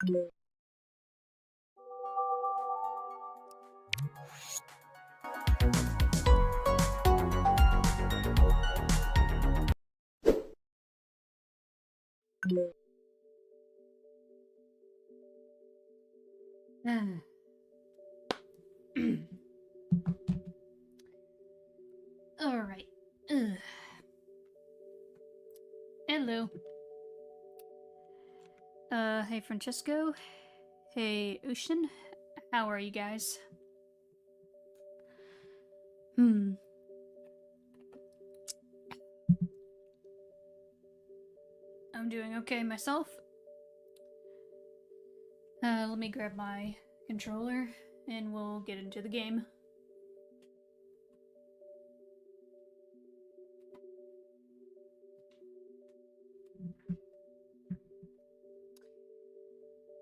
Alright. Hello. Hey Francesco. Hey Ocean. How are you guys? I'm doing okay myself. Let me grab my controller and we'll get into the game.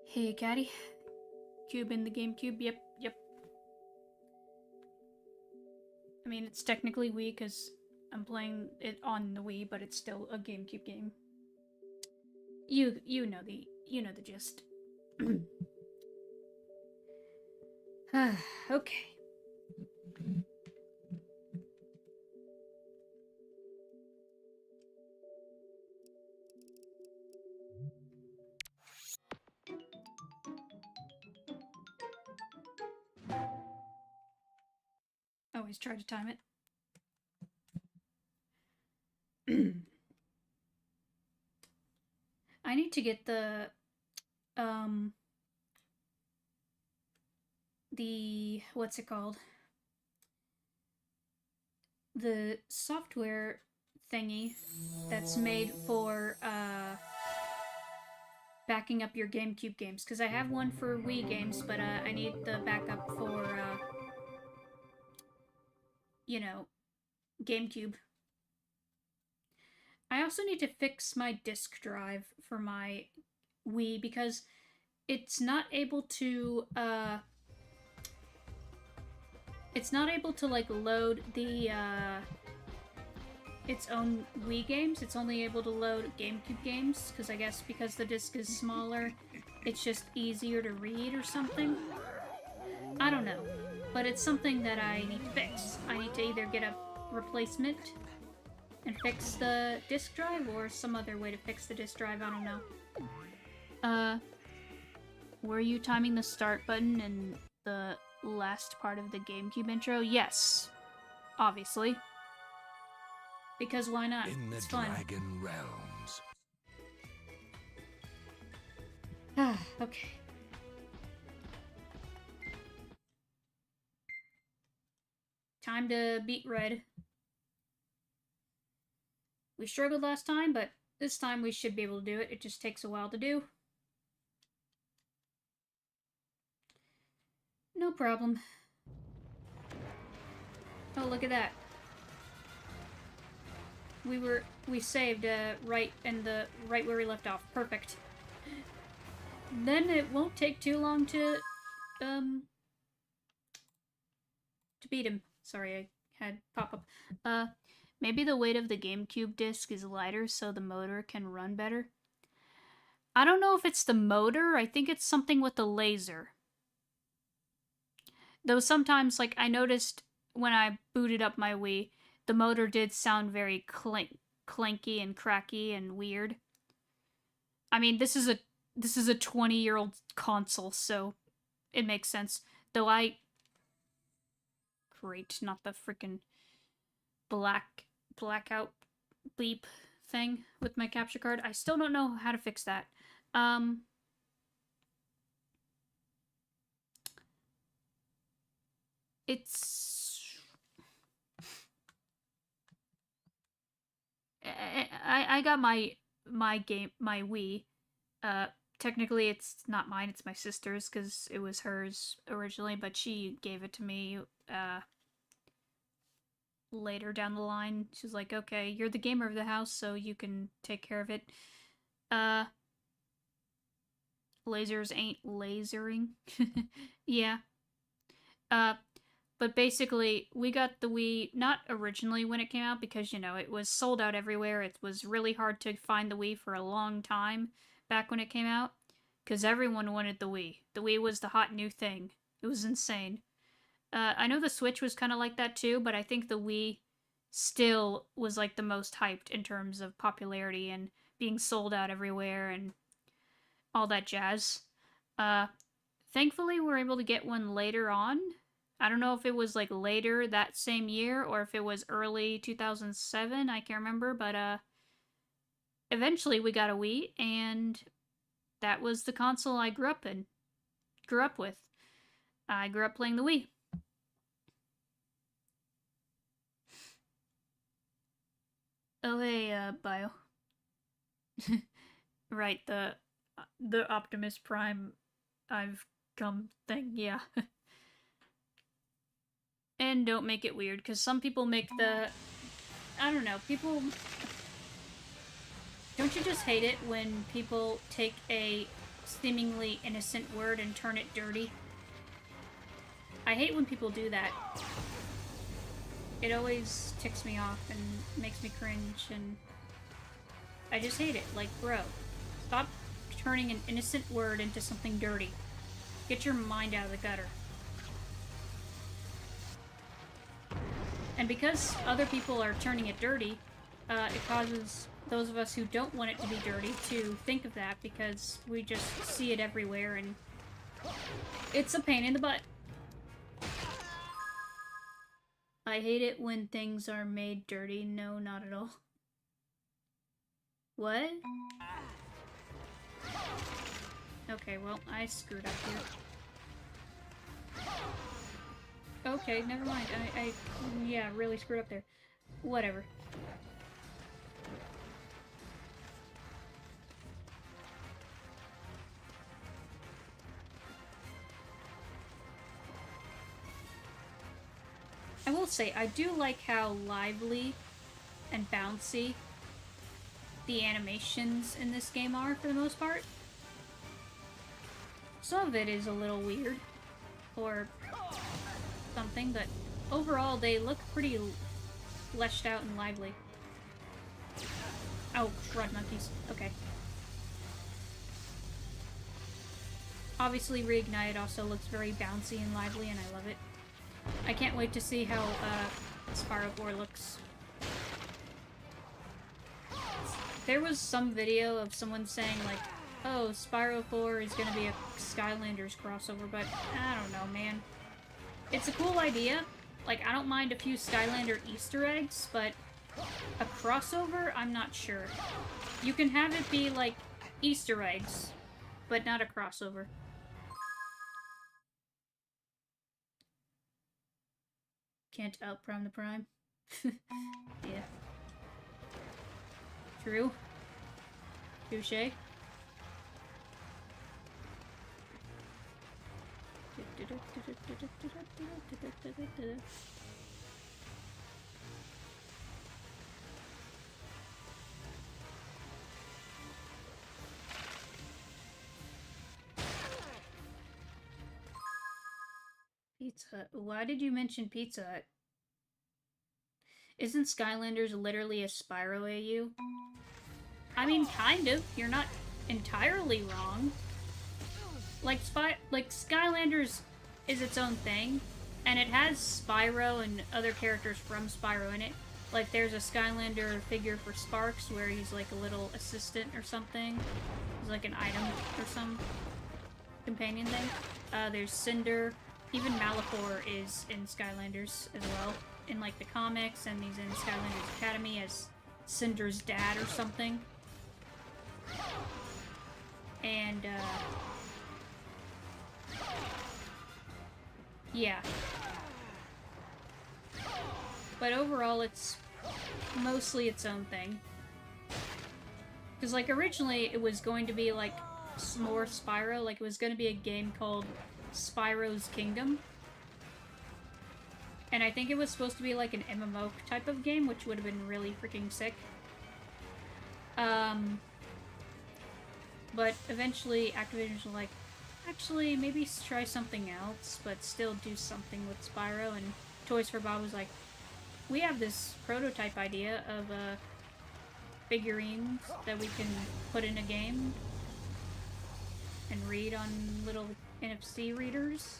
Hey Caddy. Cube in the GameCube. Yep. I mean, it's technically Wii because I'm playing it on the Wii, but it's still a GameCube game. You know the gist. Okay. Always try to time it. I need to get the what's it called? The software thingy that's made for backing up your GameCube games, because I have one for Wii games, but I need the backup for you know, GameCube. I also need to fix my disk drive for my Wii because it's not able to like load the its own Wii games. It's only able to load GameCube games because I guess because the disc is smaller, it's just easier to read or something. I don't know, but it's something that I need to fix. I need to either get a replacement and fix the disk drive or some other way to fix the disk drive. I don't know. Were you timing the start button in the last part of the GameCube intro? Yes, obviously. Because why not? It's fun. In the Dragon Realms. Okay. Time to beat Red. We struggled last time, but this time we should be able to do it. It just takes a while to do. No problem. Oh, look at that. We saved right where we left off. Perfect. Then it won't take too long to beat him. Sorry, I had pop up. Maybe the weight of the GameCube disc is lighter so the motor can run better. I don't know if it's the motor. I think it's something with the laser. Though sometimes, like, I noticed when I booted up my Wii, the motor did sound very clanky and cracky and weird. I mean, this is a 20-year-old console, so it makes sense. Though great, not the freaking blackout bleep thing with my capture card. I still don't know how to fix that. I got my Wii. Technically it's not mine, it's my sister's because it was hers originally, but she gave it to me later down the line. She's like, okay, you're the gamer of the house, so you can take care of it. Lasers ain't lasering. Yeah. But basically, we got the Wii, not originally when it came out, because, you know, it was sold out everywhere. It was really hard to find the Wii for a long time back when it came out. because everyone wanted the Wii. The Wii was the hot new thing. It was insane. I know the Switch was kind of like that too, but I think the Wii still was like the most hyped in terms of popularity and being sold out everywhere and all that jazz. Thankfully, we're able to get one later on. I don't know if it was like later that same year or if it was early 2007. I can't remember, but eventually we got a Wii, and that was the console I grew up with. I grew up playing the Wii. Oh hey, Bio. Right, the Optimus Prime I've come thing, yeah. And don't make it weird, because some people make the... I don't know, people... Don't you just hate it when people take a seemingly innocent word and turn it dirty? I hate when people do that. It always ticks me off and makes me cringe, and I just hate it. Like, bro, stop turning an innocent word into something dirty. Get your mind out of the gutter. And because other people are turning it dirty, it causes those of us who don't want it to be dirty to think of that, because we just see it everywhere and it's a pain in the butt. I hate it when things are made dirty. No, not at all. What? Okay, well, I screwed up here. Okay, never mind. Yeah, really screwed up there. Whatever. I will say, I do like how lively and bouncy the animations in this game are, for the most part. Some of it is a little weird, or something, but overall they look pretty fleshed out and lively. Oh, crud monkeys. Okay. Obviously, Reignited also looks very bouncy and lively, and I love it. I can't wait to see how Spyro 4 looks. There was some video of someone saying, like, oh, Spyro 4 is gonna be a Skylanders crossover, but I don't know, man. It's a cool idea. Like, I don't mind a few Skylander Easter eggs, but a crossover, I'm not sure. You can have it be, like, Easter eggs, but not a crossover. Can't outprime the prime. Yeah. True. Touché. Pizza Hut. Why did you mention Pizza Hut? Isn't Skylanders literally a Spyro AU? I mean, kind of. You're not entirely wrong. Like Skylanders is its own thing, and it has Spyro and other characters from Spyro in it. Like, there's a Skylander figure for Sparks where he's like a little assistant or something. He's like an item or some companion thing. There's Cinder. Even Malachor is in Skylanders as well, in like the comics, and he's in Skylanders Academy as Cinder's dad or something. And yeah. But overall, it's mostly its own thing. Because, like, originally it was going to be like more Spyro, like it was going to be a game called Spyro's Kingdom. And I think it was supposed to be like an MMO type of game, which would have been really freaking sick. But eventually Activision was like, actually, maybe try something else, but still do something with Spyro. And Toys for Bob was like, we have this prototype idea of figurines that we can put in a game. and read on little NFC readers.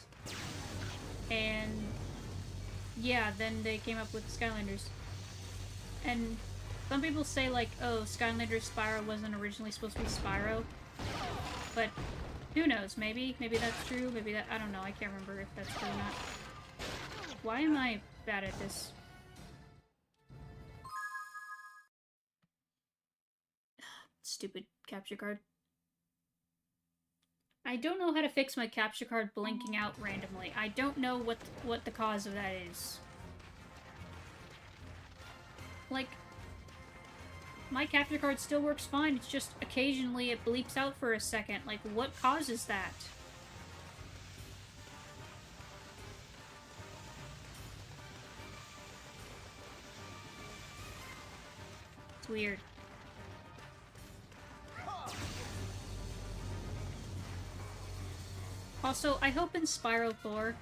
And yeah, then they came up with Skylanders. And some people say, like, oh, Skylanders Spyro wasn't originally supposed to be Spyro. But who knows? Maybe that's true. Maybe that... I don't know. I can't remember if that's true or not. Why am I bad at this? Stupid capture card. I don't know how to fix my capture card blinking out randomly. I don't know what the cause of that is. Like, my capture card still works fine, it's just occasionally it bleeps out for a second. Like, what causes that? It's weird. Also, I hope in Spyro 4,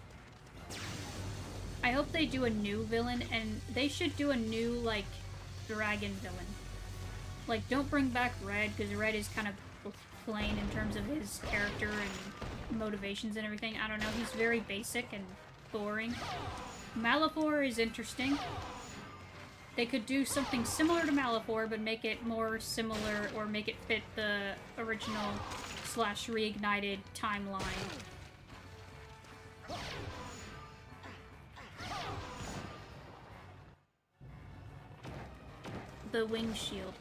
I hope they do a new villain, and they should do a new, like, dragon villain. Like, don't bring back Red, because Red is kind of plain in terms of his character and motivations and everything. I don't know, he's very basic and boring. Malefor is interesting. They could do something similar to Malefor, but make it more similar, or make it fit the original / reignited timeline. The wing shield.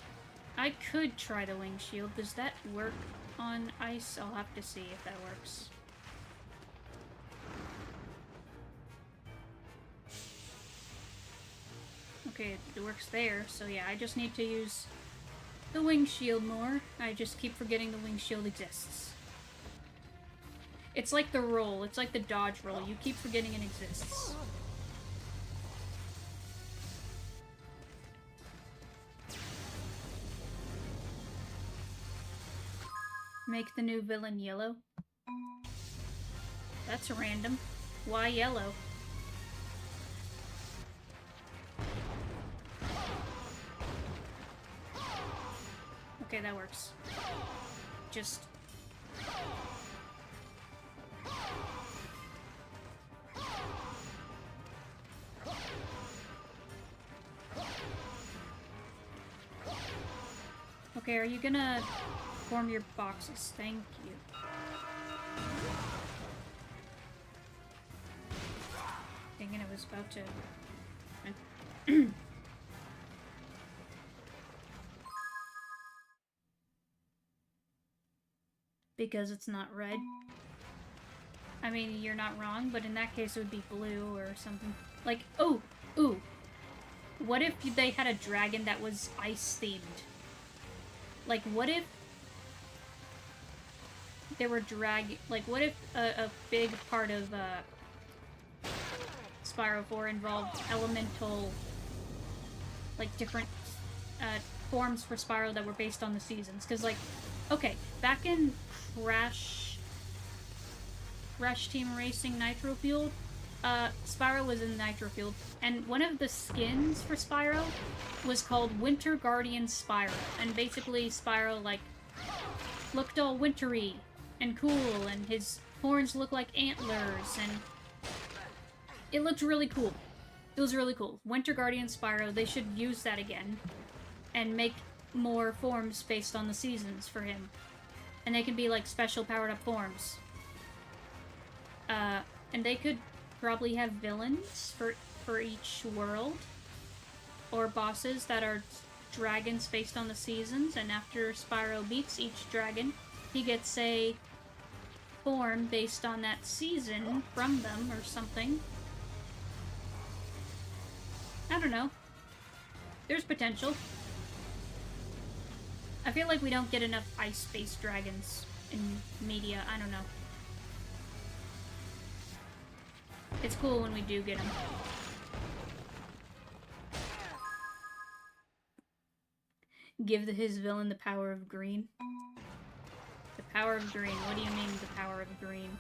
I could try the wing shield. Does that work on ice? I'll have to see if that works. Okay, it works there, so yeah, I just need to use the wing shield more. I just keep forgetting the wing shield exists. It's like the roll. It's like the dodge roll. You keep forgetting it exists. Make the new villain yellow. That's random. Why yellow? Okay, that works. Just... Okay, are you gonna form your boxes? Thank you. Thinking I was about to... Because it's not red. I mean, you're not wrong, but in that case it would be blue or something. Like, oh! Ooh! What if they had a dragon that was ice-themed? Like, what if there were like, what if a big part of, Spyro 4 involved elemental, like, different, forms for Spyro that were based on the seasons? Because, like, okay, back in Crash Team Racing Nitro Fueled, Spyro was in Nitro Fueled, and one of the skins for Spyro was called Winter Guardian Spyro, and basically Spyro, like, looked all wintry and cool, and his horns looked like antlers, and it looked really cool. It was really cool. Winter Guardian Spyro, they should use that again, and make more forms based on the seasons for him. And they can be, like, special powered-up forms. And they could probably have villains for each world, or bosses that are dragons based on the seasons, and after Spyro beats each dragon, he gets a form based on that season from them, or something. I don't know. There's potential. I feel like we don't get enough ice-based dragons in media. I don't know. It's cool when we do get them. Give his villain the power of green. The power of green. What do you mean, the power of green?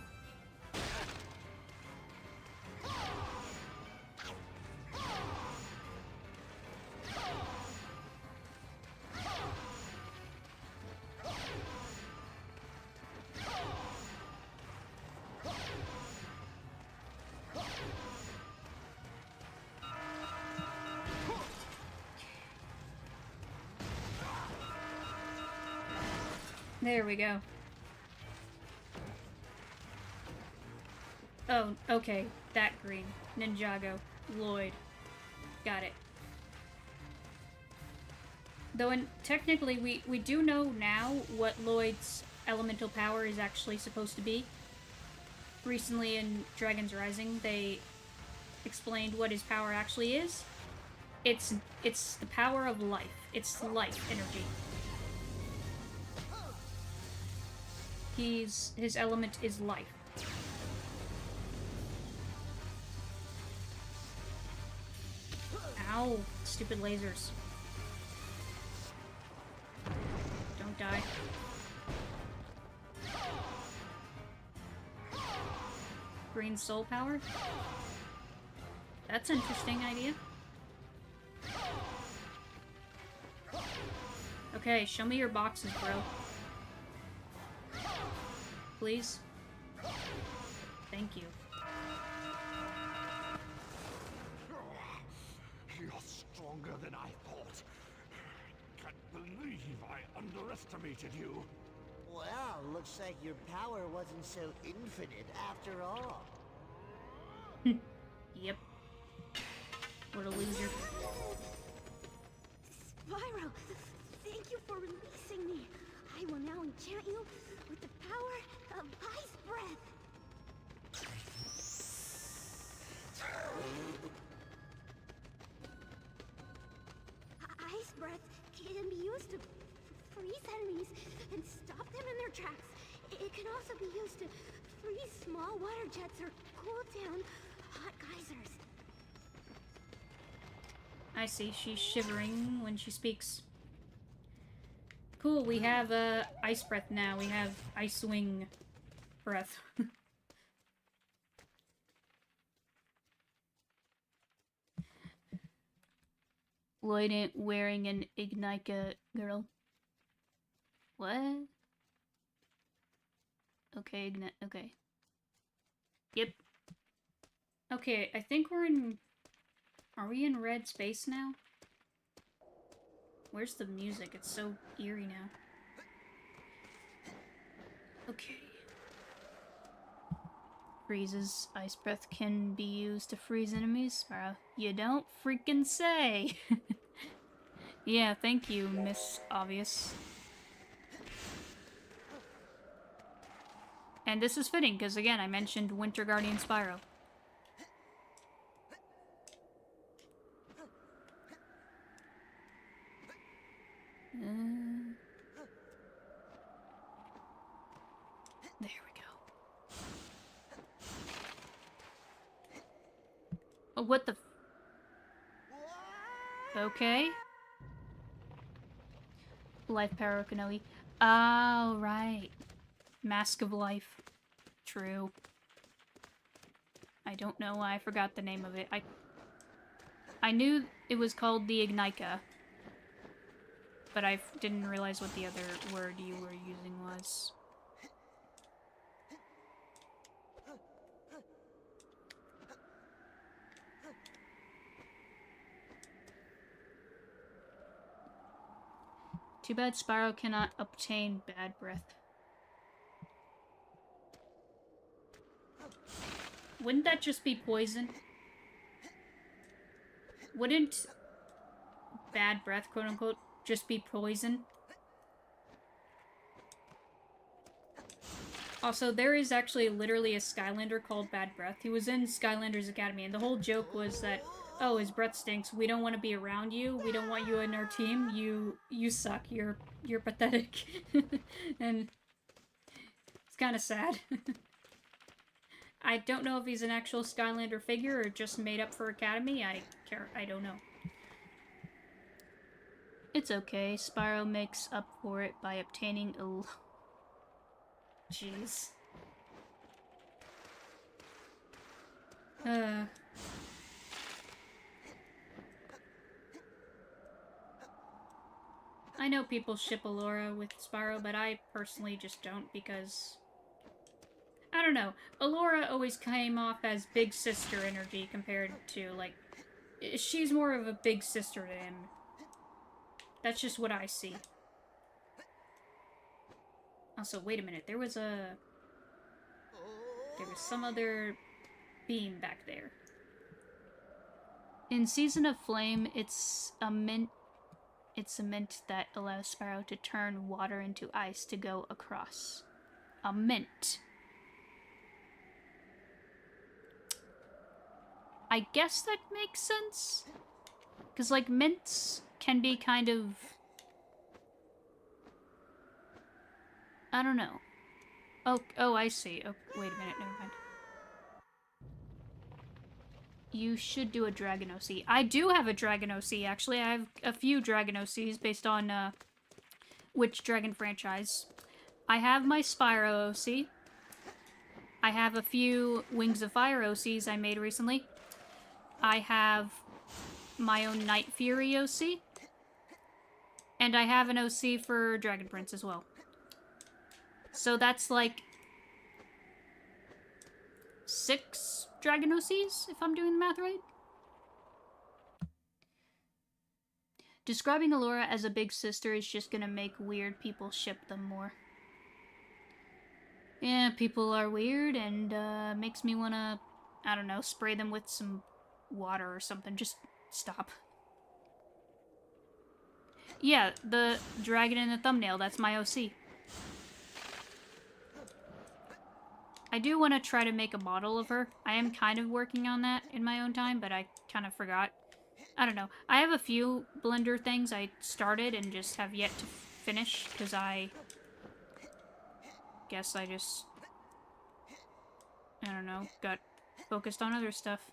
There we go. Oh, okay. That green. Ninjago. Lloyd. Got it. Though, technically, we do know now what Lloyd's elemental power is actually supposed to be. Recently in Dragon's Rising, they explained what his power actually is. It's the power of life. It's life energy. His element is life. Ow, stupid lasers. Don't die. Green soul power? That's an interesting idea. Okay, show me your boxes, bro. Please? Thank you. You're stronger than I thought. Can't believe I underestimated you. Well, looks like your power wasn't so infinite after all. Yep. What a loser. Spyro, thank you for releasing me. I will now enchant you with the power of ice breath. Ice breath can be used to freeze enemies and stop them in their tracks. It can also be used to freeze small water jets or cool down hot geysers. I see, she's shivering when she speaks. Cool, we have ice breath now. We have ice wing breath. Lloyd ain't wearing an Ignica girl. What? Okay, okay. Yep. Okay, I think we're in... Are we in red space now? Where's the music? It's so eerie now. Okay. Freezes. Ice breath can be used to freeze enemies. Spyro, you don't freaking say! Yeah, thank you, Miss Obvious. And this is fitting, because again, I mentioned Winter Guardian Spyro. There we go. Oh, what the... Okay. Life power Okinoe. Oh, right. Mask of Life. True. I don't know why I forgot the name of it. I knew it was called the Ignica, but I didn't realize what the other word you were using was. Too bad Spyro cannot obtain bad breath. Wouldn't that just be poison? Wouldn't bad breath, quote-unquote, just be poison? Also, there is actually literally a Skylander called Bad Breath. He was in Skylanders Academy, and the whole joke was that, oh, his breath stinks, we don't want to be around you, we don't want you in our team, you suck, you're pathetic. And it's kind of sad. I don't know if he's an actual Skylander figure or just made up for Academy. I don't know. It's okay. Spyro makes up for it by obtaining a... Jeez. I know people ship Allura with Spyro, but I personally just don't because... I don't know. Allura always came off as big sister energy compared to, like... She's more of a big sister to him. That's just what I see. Also, wait a minute. There was some other beam back there. In Season of Flame, it's a mint that allows Spyro to turn water into ice to go across. A mint. I guess that makes sense. Because, like, mints can be kind of... I don't know. Oh, I see. Oh, wait a minute, never mind. You should do a Dragon OC. I do have a Dragon OC, actually. I have a few Dragon OCs based on, which Dragon franchise. I have my Spyro OC. I have a few Wings of Fire OCs I made recently. I have my own Night Fury OC. And I have an OC for Dragon Prince as well. So that's like 6 Dragon OCs, if I'm doing the math right. Describing Allura as a big sister is just gonna make weird people ship them more. Yeah, people are weird, and makes me wanna, I don't know, spray them with some water or something. Just stop. Yeah, the dragon in the thumbnail, that's my OC. I do want to try to make a model of her. I am kind of working on that in my own time, but I kind of forgot. I don't know. I have a few Blender things I started and just have yet to finish, because I guess I just, I don't know, got focused on other stuff.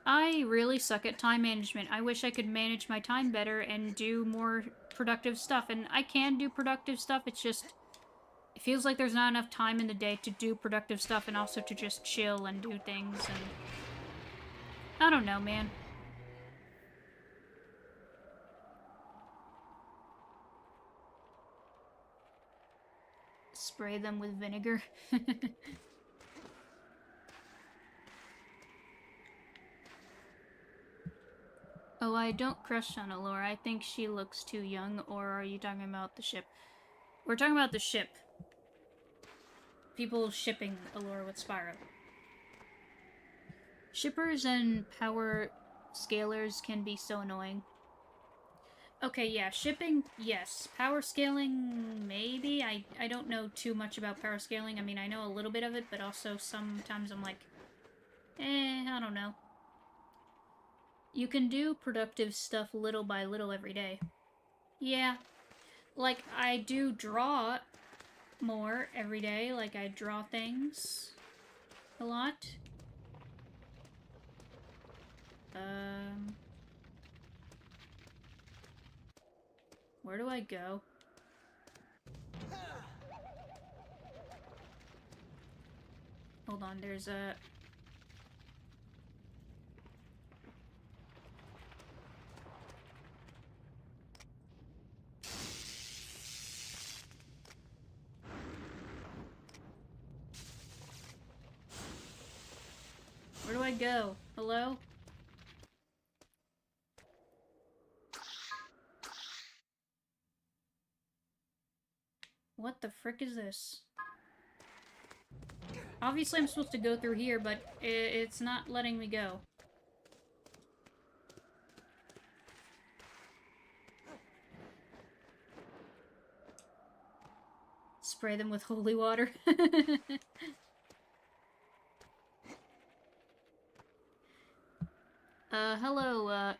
I really suck at time management. I wish I could manage my time better and do more productive stuff, and I can do productive stuff, it's just... It feels like there's not enough time in the day to do productive stuff and also to just chill and do things, and... I don't know, man. Spray them with vinegar. Oh, I don't crush on Allura. I think she looks too young, or are you talking about the ship? We're talking about the ship. People shipping Allura with Spyro. Shippers and power scalers can be so annoying. Okay, yeah, shipping, yes. Power scaling, maybe? I don't know too much about power scaling. I mean, I know a little bit of it, but also sometimes I'm like, I don't know. You can do productive stuff little by little every day. Yeah. Like, I do draw more every day. Like, I draw things a lot. Where do I go? Hold on, there's a... Where do I go? Hello? What the frick is this? Obviously I'm supposed to go through here, but it's not letting me go. Spray them with holy water. Hello,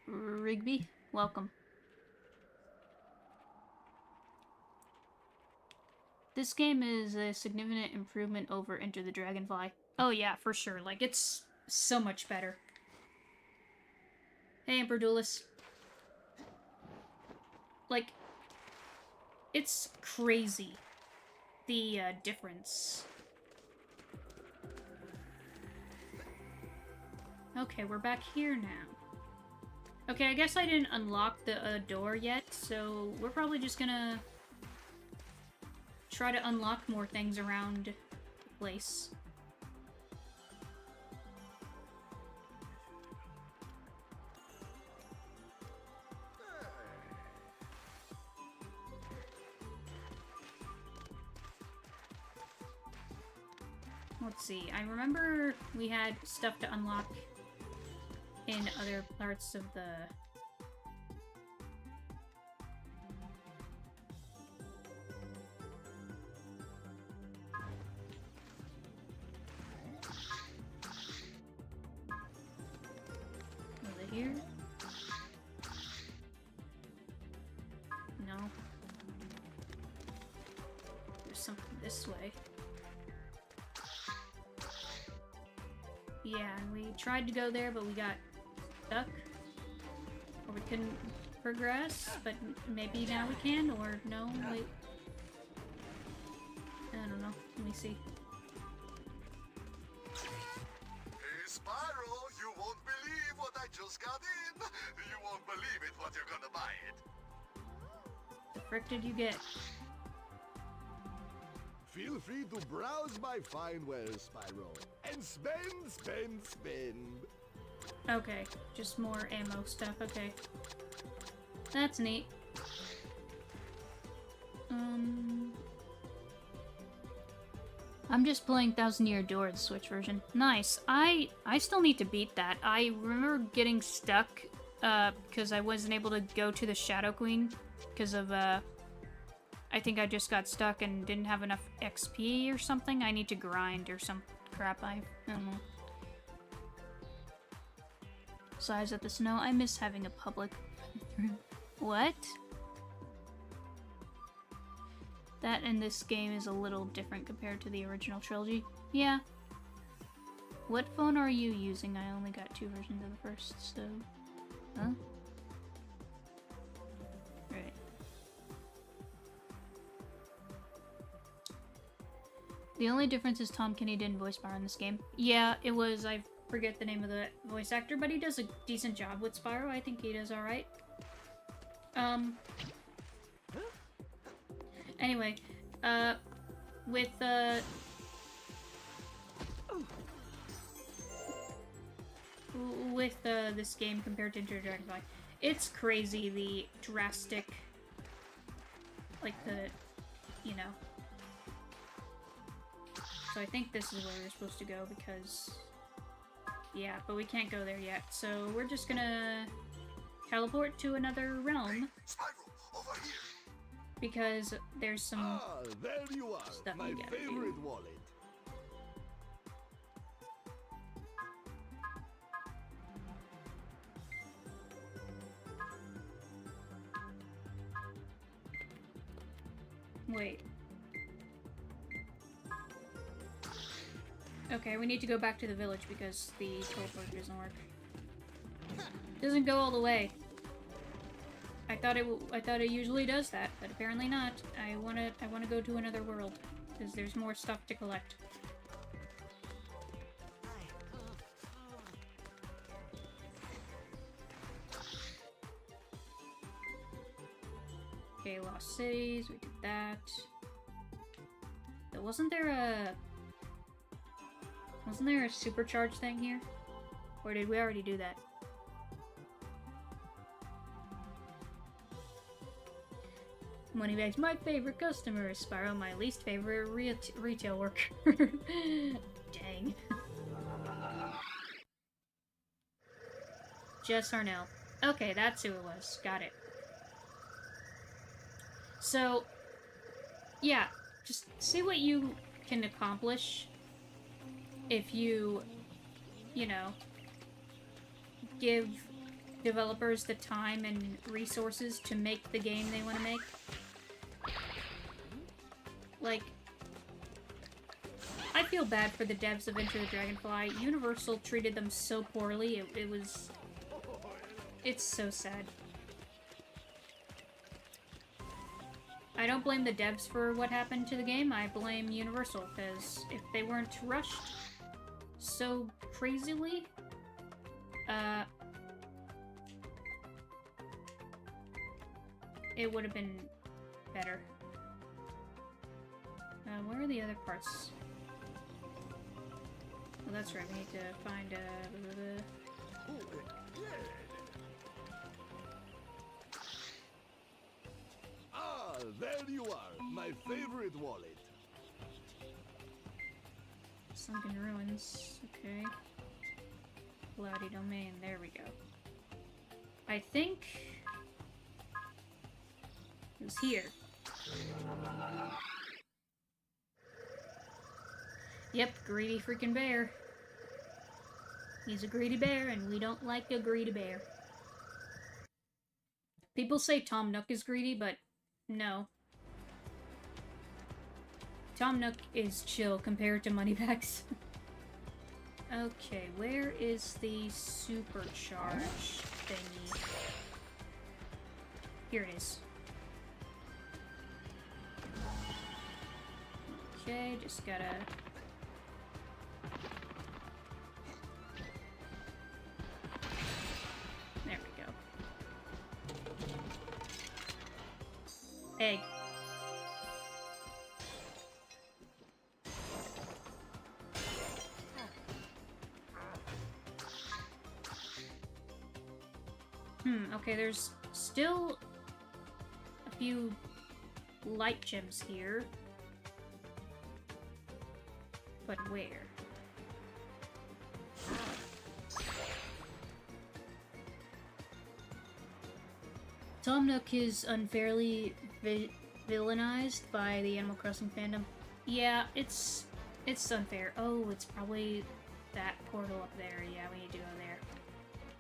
Rigby. Welcome. This game is a significant improvement over Enter the Dragonfly. Oh yeah, for sure. Like, it's so much better. Hey, Emperor Duelist. Like, it's crazy, the difference. Okay, we're back here now. Okay, I guess I didn't unlock the door yet, so we're probably just gonna try to unlock more things around the place. let's see. I remember we had stuff to unlock in other parts of the... Was it here? No. There's something this way. Yeah, and we tried to go there, but we got stuck. Or we couldn't progress, but maybe now we can, or no, wait. I don't know. Let me see. Hey, Spyro, you won't believe what I just got in. You won't believe it, but you're gonna buy it. The frick did you get? Feel free to browse my fine wares, Spyro. And spend, spend, spend. Okay, just more ammo stuff, okay. That's neat. I'm just playing Thousand Year Door, the Switch version. Nice. I still need to beat that. I remember getting stuck, because I wasn't able to go to the Shadow Queen, because of, I think I just got stuck and didn't have enough XP or something. I need to grind or some crap, I don't know. Size at the snow. I miss having a public What? That and this game is a little different compared to the original trilogy. Yeah. What phone are you using? I only got 2 versions of the first, so... Huh? Right. The only difference is Tom Kenny didn't voice Spyro in this game. Yeah, it was. I forget the name of the voice actor, but he does a decent job with Spyro. I think he does alright. Anyway, with, this game compared to Enter Dragonfly, it's crazy the drastic, like the, you know. So I think this is where we're supposed to go because, yeah, but we can't go there yet. So we're just gonna teleport to another realm. Spyro, over here. Because there's some there you are, stuff my you gotta favorite do. wallet. Wait. Okay, we need to go back to the village because the teleport doesn't work. Doesn't go all the way. I thought it usually does that, but apparently not. I wanna go to another world because there's more stuff to collect. Okay, Lost Cities, we did that. But wasn't there a supercharge thing here? Or did we already do that? Moneybags, my favorite customer. Spyro, my least favorite retail worker. Dang. Jess Arnell. Okay, that's who it was. Got it. So, yeah, just see what you can accomplish if you know, give developers the time and resources to make the game they want to make. Like, I feel bad for the devs of Enter the Dragonfly. Universal treated them so poorly, it's so sad. I don't blame the devs for what happened to the game, I blame Universal, because if they weren't rushed so crazily, it would have been better. Where are the other parts? Oh, that's right, we need to find There you are, my favorite wallet. Sunken ruins. Okay. Cloudy domain. There we go. I think it was here. Yep, greedy freaking bear. He's a greedy bear, and we don't like a greedy bear. People say Tom Nook is greedy, but no. Tom Nook is chill compared to Moneybags. Okay, where is the supercharge thingy? Here it is. Okay, just gotta... There we go. Egg. Okay, there's still a few light gems here. But where? Tom Nook is unfairly villainized by the Animal Crossing fandom. Yeah, it's unfair. Oh, it's probably that portal up there. Yeah, we need to go there.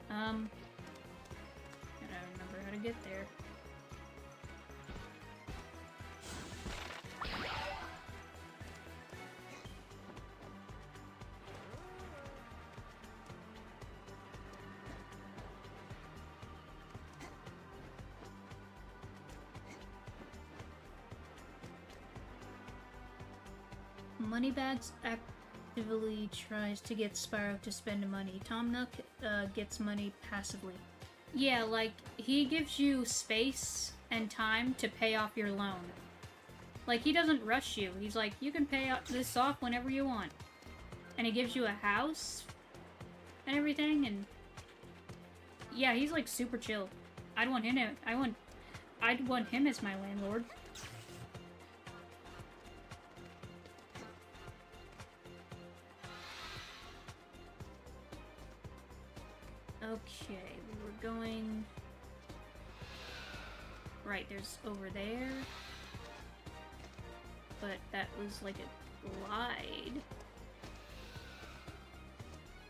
Gotta remember how to get there. Moneybags actively tries to get Spyro to spend money. Tom Nook gets money passively. Yeah, like, he gives you space and time to pay off your loan. Like, he doesn't rush you. He's like, you can pay this off whenever you want. And he gives you a house and everything, and... Yeah, he's, like, super chill. I'd want him as my landlord. Okay, we were going... Right, there's over there. But that was like a glide.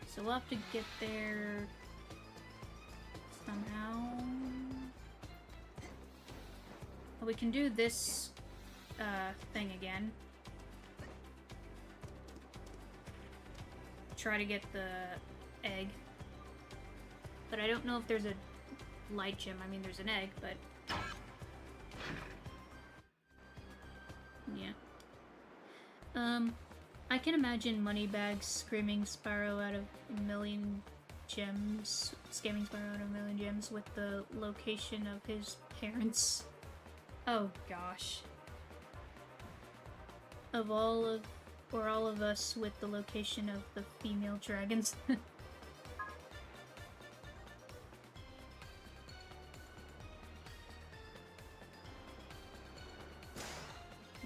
So we'll have to get there... somehow... Well, we can do this thing again. Try to get the egg. But I don't know if there's a light gem. I mean, there's an egg, but... Yeah. I can imagine Moneybags screaming Spyro out of a million gems, scamming Spyro out of a million gems with the location of his parents. Oh gosh. All of us with the location of the female dragons. And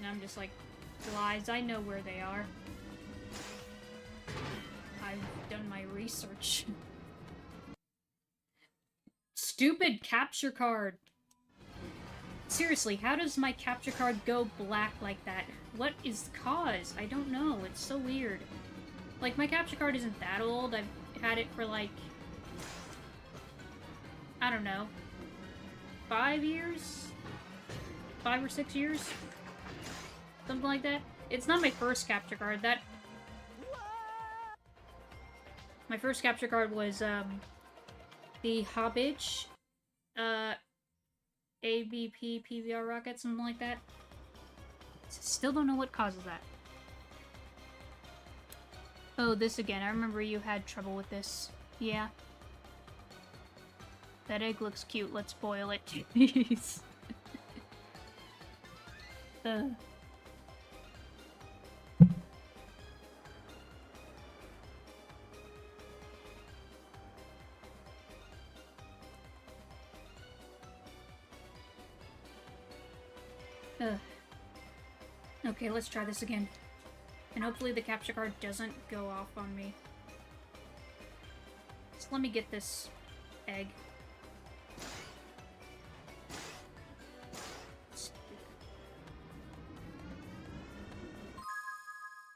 I'm just like, lies, I know where they are. I've done my research. Stupid capture card! Seriously, how does my capture card go black like that? What is the cause? I don't know, it's so weird. Like, my capture card isn't that old. I've had it for like... I don't know. 5 years? 5 or 6 years? Something like that. It's not my first capture card. My first capture card was, the Hobbit, ABP PBR rocket, something like that. Still don't know what causes that. Oh, this again. I remember you had trouble with this. Yeah. That egg looks cute. Let's boil it. Jeez. Okay, let's try this again. And hopefully the capture card doesn't go off on me. So let me get this egg.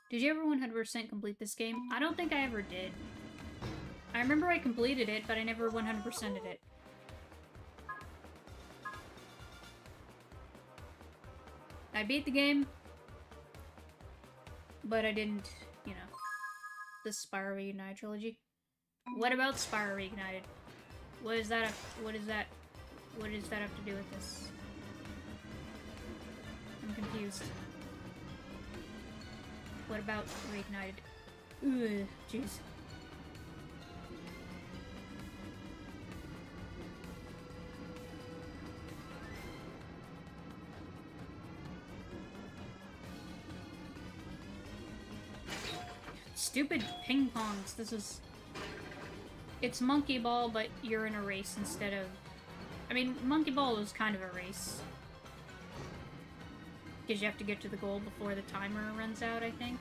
Did you ever 100% complete this game? I don't think I ever did. I remember I completed it, but I never 100%ed it. I beat the game, but I didn't, you know, the Spyro Reignited trilogy. What about Spyro Reignited? What is that? What does that have to do with this? I'm confused. What about Reignited? Ugh, jeez. Stupid ping pongs. This is... It's Monkey Ball, but you're in a race instead of... I mean, Monkey Ball was kind of a race. Because you have to get to the goal before the timer runs out, I think.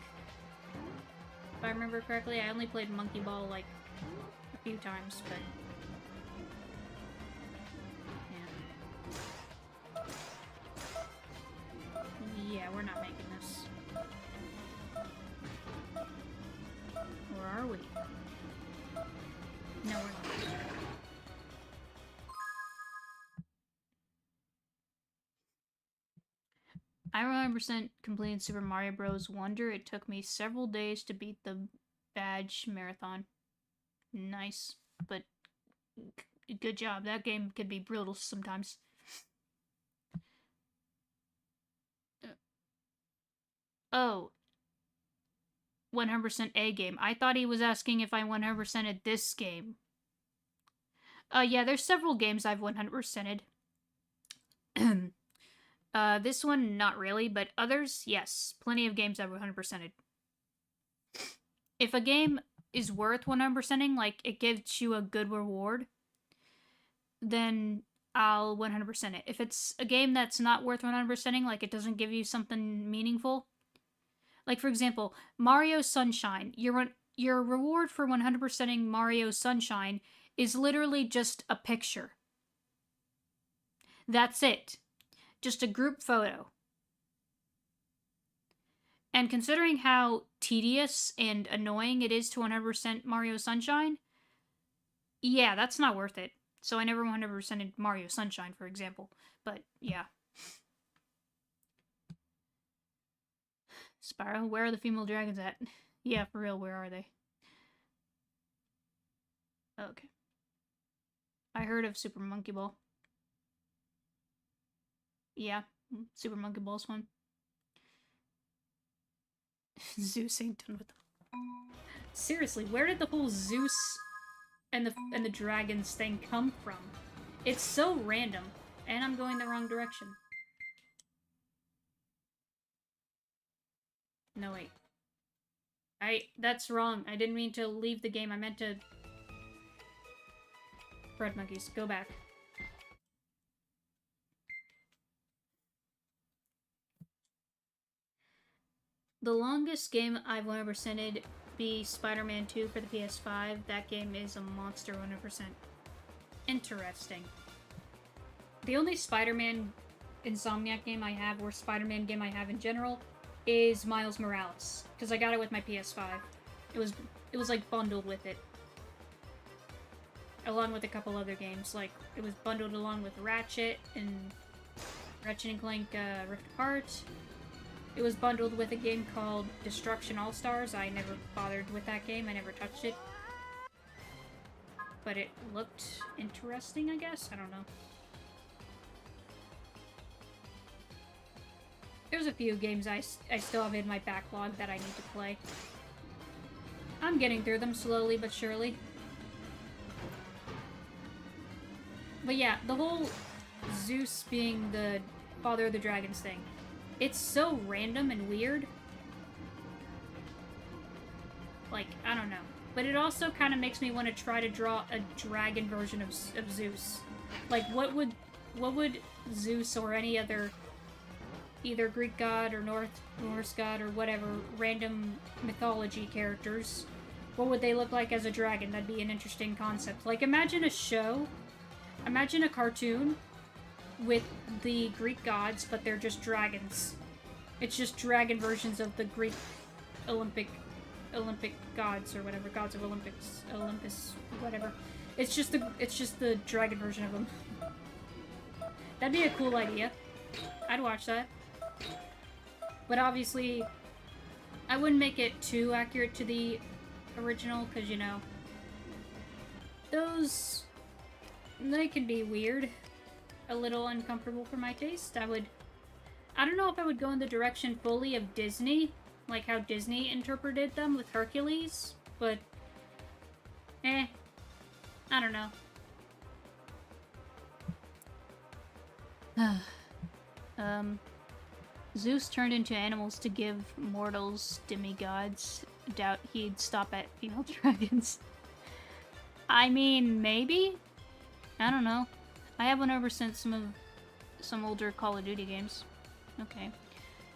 If I remember correctly, I only played Monkey Ball, like, a few times, but... Yeah. Yeah, we're not making this. Or are we? No, we're not. I 100% completed Super Mario Bros. Wonder. It took me several days to beat the badge marathon. Nice, but good job. That game could be brutal sometimes. Oh. 100% A game. I thought he was asking if I 100%ed this game. Yeah, there's several games I've 100%ed. This one, not really, but others, yes. Plenty of games I've 100%ed. If a game is worth 100%ing, like, it gives you a good reward, then I'll 100% it. If it's a game that's not worth 100%ing, like, it doesn't give you something meaningful, like, for example, Mario Sunshine. Your reward for 100%ing Mario Sunshine is literally just a picture. That's it. Just a group photo. And considering how tedious and annoying it is to 100% Mario Sunshine, yeah, that's not worth it. So I never 100%ed Mario Sunshine, for example. But, yeah. Spyro, where are the female dragons at? Yeah, for real, where are they? Okay. I heard of Super Monkey Ball. Yeah, Super Monkey Ball's fun. Zeus ain't done with them. Seriously, where did the whole Zeus and the dragons thing come from? It's so random, and I'm going the wrong direction. No, wait. That's wrong. I didn't mean to leave the game. I meant to... Bread monkeys, go back. The longest game I've 100%ed be Spider-Man 2 for the PS5. That game is a monster 100%. Interesting. The only Spider-Man Insomniac game I have, or Spider-Man game I have in general, is Miles Morales, because I got it with my PS5. It was like bundled with it, along with a couple other games. Like it was bundled along with Ratchet and Clank Rift Apart. It was bundled with a game called Destruction All Stars. I never bothered with that game. I never touched it, but it looked interesting, I guess. I don't know. There's a few games I still have in my backlog that I need to play. I'm getting through them slowly but surely. But yeah, the whole Zeus being the father of the dragons thing, it's so random and weird. Like, I don't know. But it also kind of makes me want to try to draw a dragon version of Zeus. Like, what would Zeus or any other either Greek god or Norse god or whatever, random mythology characters, what would they look like as a dragon? That'd be an interesting concept. Like, imagine a show, imagine a cartoon with the Greek gods, but they're just dragons. It's just dragon versions of the Greek Olympic gods or whatever, gods of Olympus, whatever. It's just the dragon version of them. That'd be a cool idea. I'd watch that. But obviously, I wouldn't make it too accurate to the original, because, you know, they can be weird. A little uncomfortable for my taste. I don't know if I would go in the direction fully of Disney, like how Disney interpreted them with Hercules, but, I don't know. Zeus turned into animals to give mortals demigods. Doubt he'd stop at female dragons. I mean, maybe? I don't know. I have went over since some older Call of Duty games. Okay.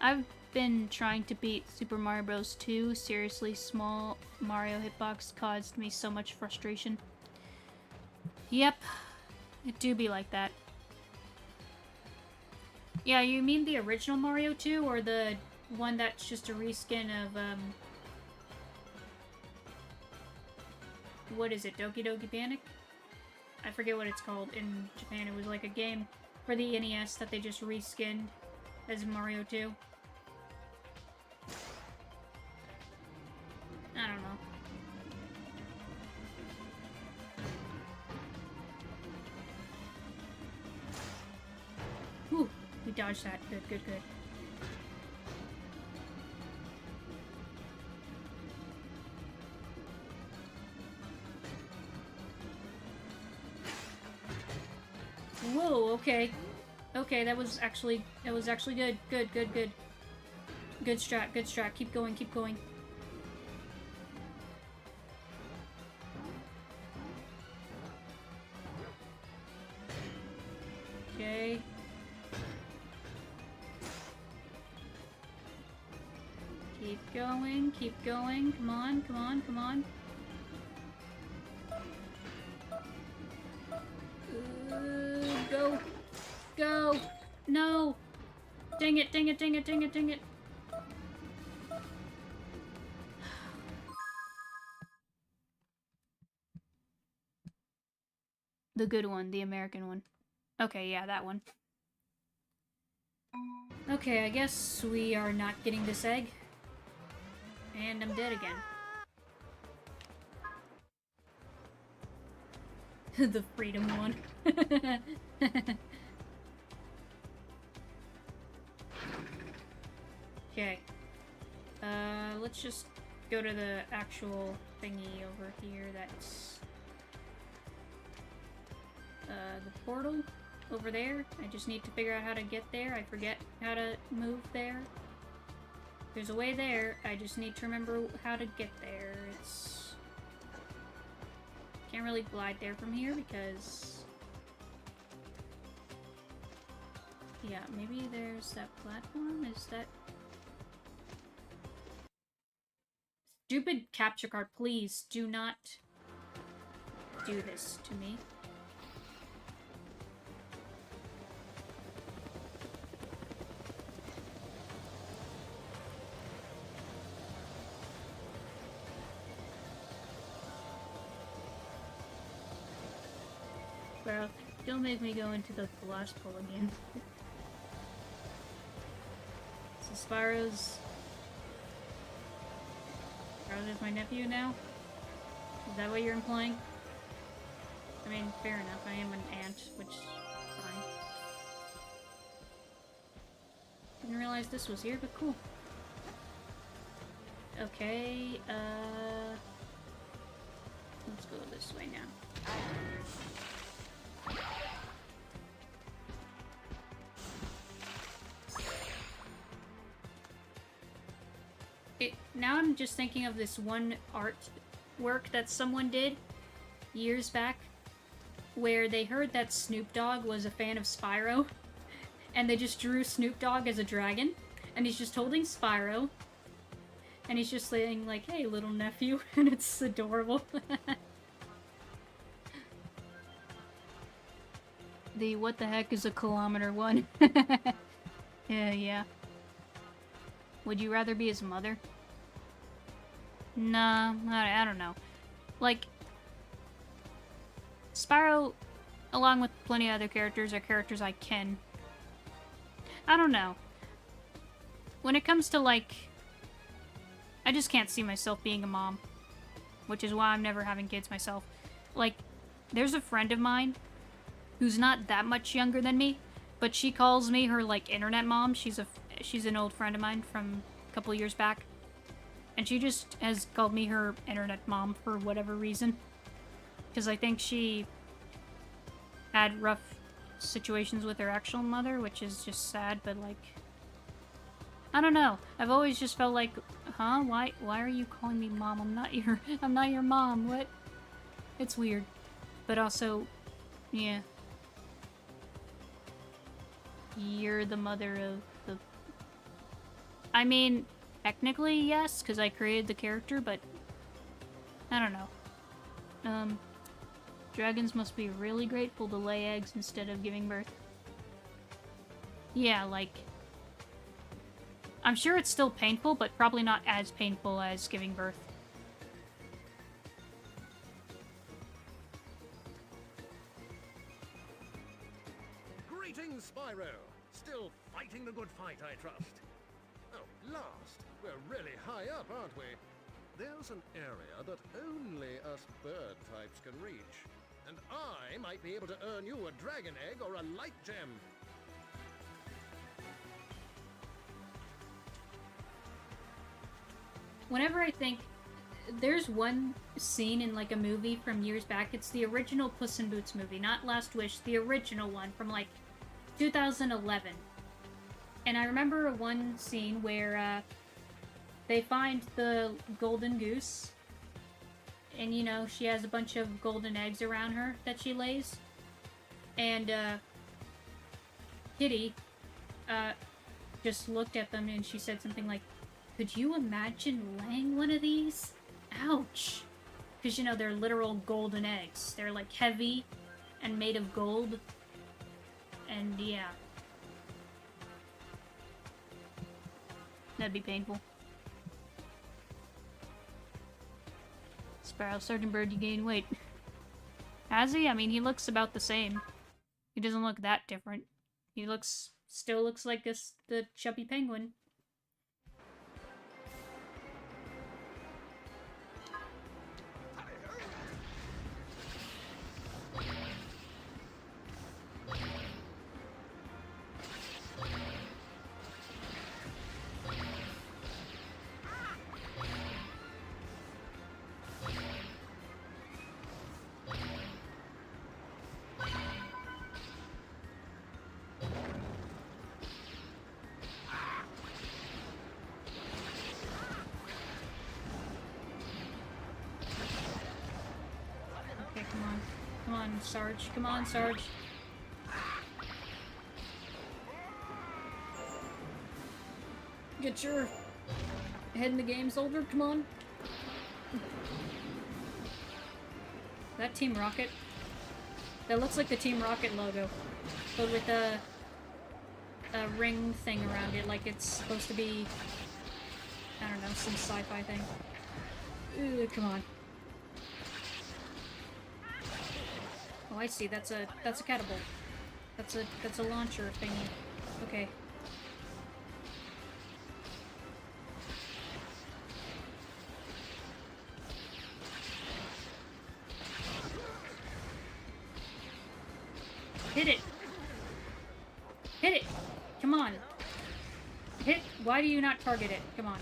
I've been trying to beat Super Mario Bros. 2. Seriously, small Mario hitbox caused me so much frustration. Yep. It do be like that. Yeah, you mean the original Mario 2, or the one that's just a reskin of, what is it, Doki Doki Panic? I forget what it's called in Japan. It was like a game for the NES that they just reskinned as Mario 2. I don't know. Whew, we dodged that. Good, good, good. Whoa, okay. Okay, that was actually good. Good, good, good. Good strat, good strat. Keep going, keep going. Okay. Keep going, keep going. Come on, come on, come on. Go. Go. No. Dang it, dang it, dang it, dang it, dang it. The good one, the American one. Okay, yeah, that one. Okay, I guess we are not getting this egg. And I'm dead again. The freedom one. Okay. Let's just go to the actual thingy over here that's... the portal over there. I just need to figure out how to get there. I forget how to move there. There's a way there. I just need to remember how to get there. It's... Can't really glide there from here because... Yeah, maybe there's that platform? Is that... Stupid capture card, please do not do this to me. Bro, don't make me go into the blast pool again. So Spyro's is my nephew now? Is that what you're implying? I mean, fair enough, I am an aunt, which is fine. Didn't realize this was here, but cool. Okay, let's go this way now. Now I'm just thinking of this one artwork that someone did years back where they heard that Snoop Dogg was a fan of Spyro and they just drew Snoop Dogg as a dragon, and he's just holding Spyro, and he's just saying like, "Hey, little nephew," and it's adorable. The what the heck is a kilometer one? Yeah. Would you rather be his mother? Nah, I don't know. Like, Spyro, along with plenty of other characters, are characters I can. I don't know. When it comes to, like, I just can't see myself being a mom. Which is why I'm never having kids myself. Like, there's a friend of mine who's not that much younger than me, but she calls me her, like, internet mom. She's an old friend of mine from a couple years back. And she just has called me her internet mom for whatever reason. Because I think she had rough situations with her actual mother, which is just sad, but, like, I don't know. I've always just felt like, huh? Why are you calling me mom? I'm not your mom. What? It's weird. But also, yeah. You're the mother of the... I mean, technically, yes, because I created the character, but I don't know. Dragons must be really grateful to lay eggs instead of giving birth. Yeah, like... I'm sure it's still painful, but probably not as painful as giving birth. Greetings, Spyro. Still fighting the good fight, I trust. Oh, last. We're really high up, aren't we? There's an area that only us bird types can reach. And I might be able to earn you a dragon egg or a light gem. Whenever I think... There's one scene in, like, a movie from years back. It's the original Puss in Boots movie, not Last Wish. The original one from, like, 2011. And I remember one scene where, they find the golden goose. And, you know, she has a bunch of golden eggs around her that she lays. And, Kitty, just looked at them and she said something like, "Could you imagine laying one of these? Ouch." Because, you know, they're literal golden eggs. They're, like, heavy and made of gold. And, yeah. That'd be painful. Spyro, Sergeant Bird, you gain weight. Has he? I mean, he looks about the same. He doesn't look that different. He still looks like the chubby penguin. Okay, come on. Come on, Sarge. Come on, Sarge. Get your head in the game, soldier. Come on. That Team Rocket. That looks like the Team Rocket logo. But with a ring thing around it, like it's supposed to be, I don't know, some sci-fi thing. Come on. Oh, I see. That's a catapult. That's a launcher thingy. Okay. Hit it! Hit it! Come on! Hit! Why do you not target it? Come on.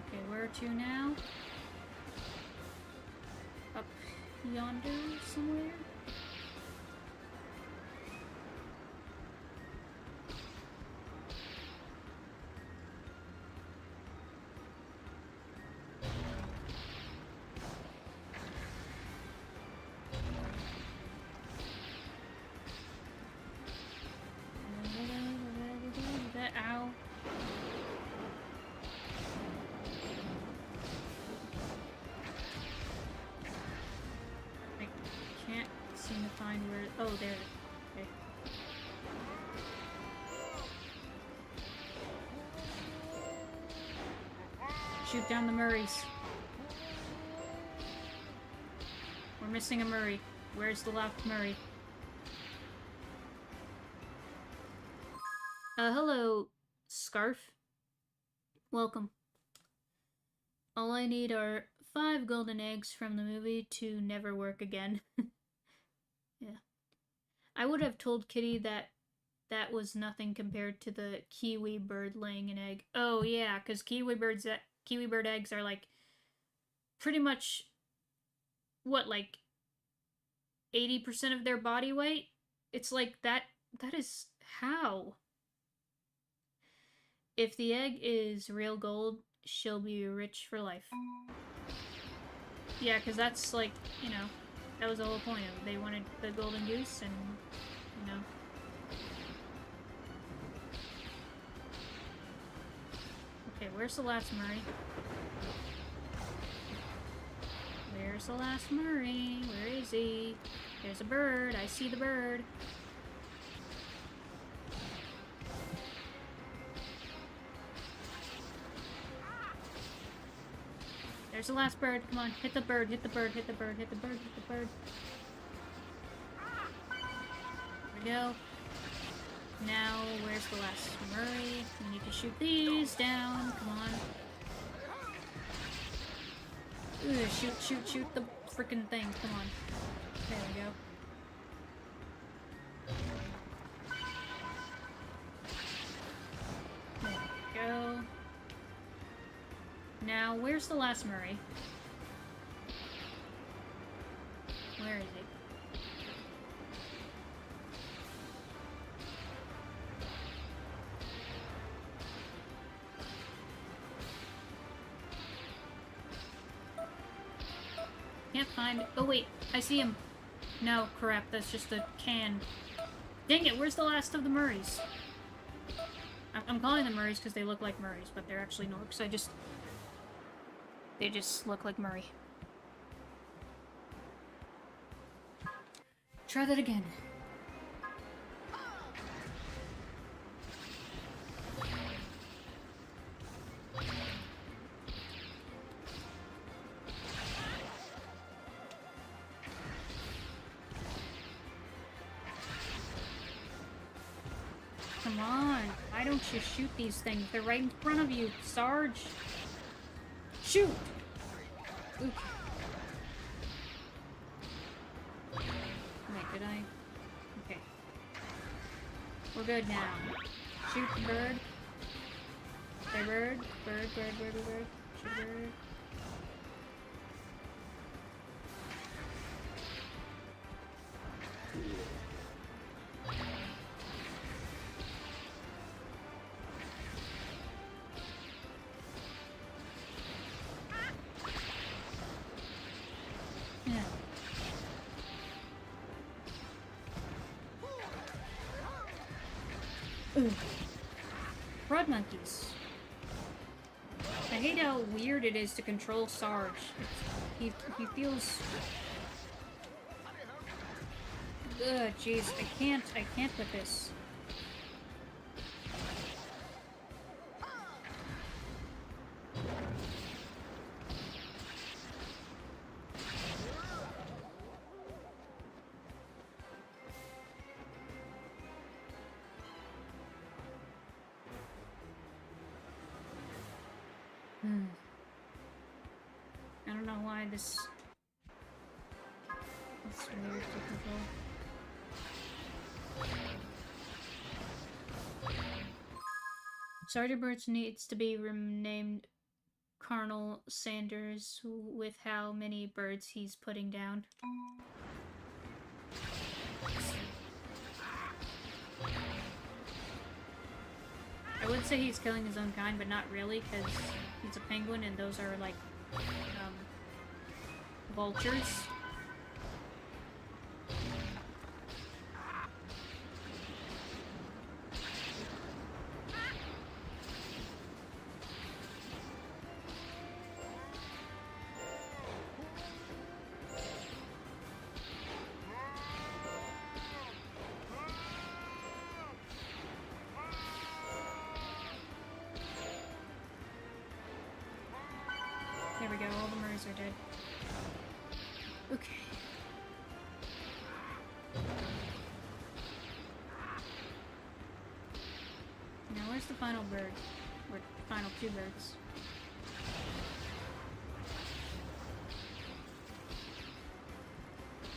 Okay, where to now? Up yonder somewhere? shoot down the Murrays. We're missing a Murray. Where's the last Murray? Hello, Scarf. Welcome. All I need are 5 golden eggs from the movie to never work again. Yeah. I would have told Kitty that that was nothing compared to the kiwi bird laying an egg. Oh yeah, because kiwi bird eggs are like pretty much what, like 80% of their body weight? It's like that is how? If the egg is real gold, she'll be rich for life. Yeah, because that's like, you know, that was the whole point of it. They wanted the golden goose and, you know. Okay, where's the last Murray? Where's the last Murray? Where is he? There's a bird. I see the bird. There's the last bird. Come on, hit the bird, hit the bird, hit the bird, hit the bird, hit the bird. There we go. Now, where's the last Murray? We need to shoot these down. Come on. Ugh, shoot the freaking thing. Come on. There we go. There we go. Now, where's the last Murray? Where is he? Can't find... Oh wait, I see him. No, crap, that's just a can. Dang it, where's the last of the Murrays? I'm calling them Murrays because they look like Murrays, but they're actually Norks. They just look like Murray. Try that again. Come on, why don't you shoot these things? They're right in front of you, Sarge. Shoot! Oop. Wait, did I? Okay. We're good now. Shoot the bird. Hey, bird. Bird. Shoot bird. Ooh. Frog monkeys. I hate how weird it is to control Sarge. He feels... Ugh, jeez, I can't with this. I don't know why this is weird to control. Sergeant Burns needs to be renamed Colonel Sanders with how many birds he's putting down. I would say he's killing his own kind, but not really, because he's a penguin and those are like vultures. guess I did. Okay. Now where's the final bird? Or final two birds?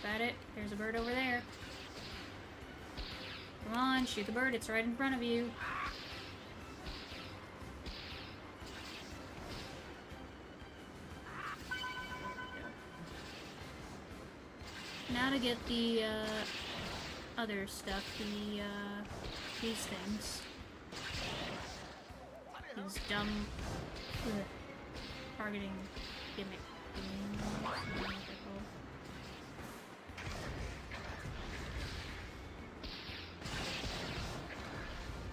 Got it. There's a bird over there. Come on, shoot the bird. It's right in front of you. Now to get the other stuff, these things. These dumb targeting gimmick things.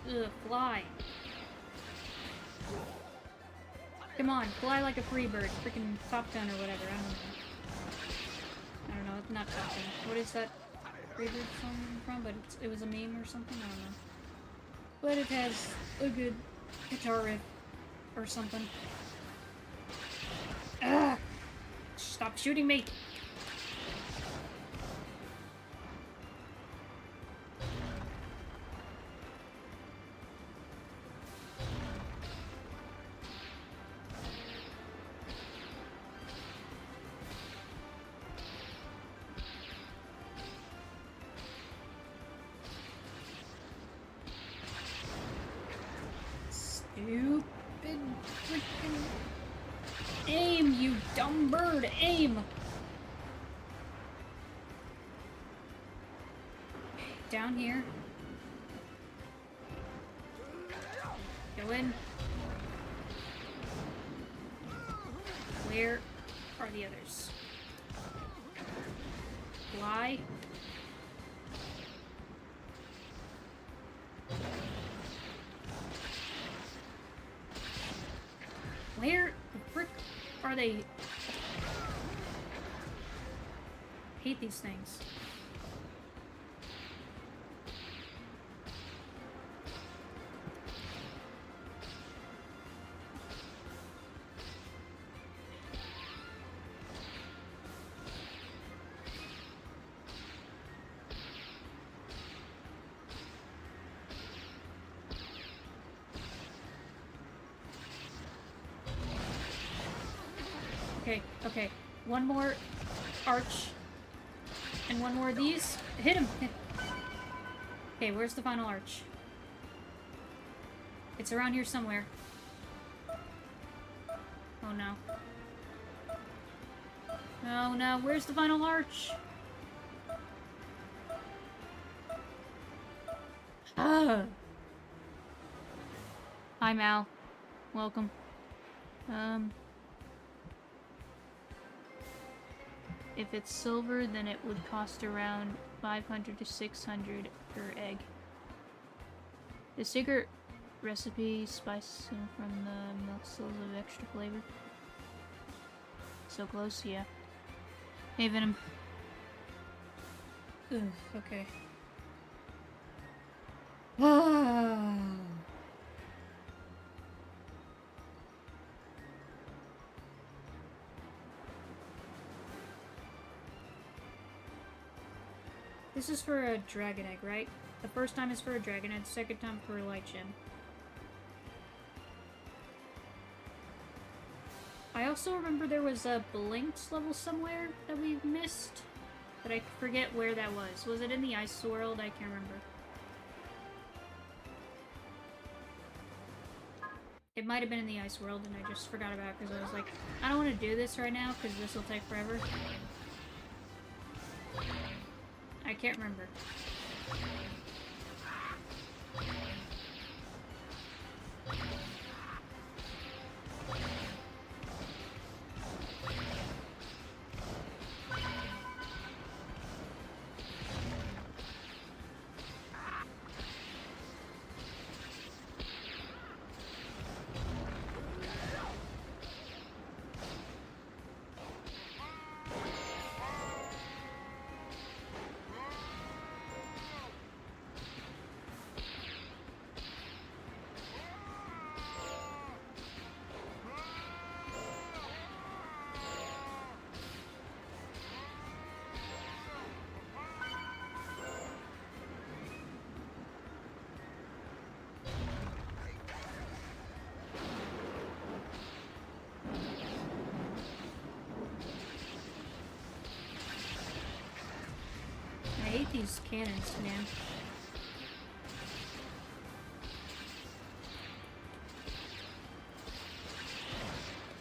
Ugh, fly. Come on, fly like a free bird. Freaking Top Gun or whatever, I don't know, it's not Top Gun. What is that free bird song from? But it was a meme or something? I don't know. But it has a good guitar riff or something. Ugh! Stop shooting me! Stupid freaking... Aim, you dumb bird! Aim! Down here. Go in. Where are the others? Fly. Where the frick are they? Hate these things. Okay. One more arch. And one more of these. Hit him! Okay, where's the final arch? It's around here somewhere. Oh no. No, where's the final arch? Ah! Hi, Mal. Welcome. If it's silver, then it would cost around 500 to 600 per egg. The secret recipe spice from the milk stills of extra flavor. So close, yeah. Hey, Venom. Ugh, okay. This is for a dragon egg, right? The first time is for a dragon egg, the second time for a light gem. I also remember there was a blinked level somewhere that we missed, but I forget where that was. Was it in the ice world? I can't remember. It might have been in the ice world and I just forgot about it because I was like, I don't want to do this right now because this will take forever. I can't remember. hate these cannons, man.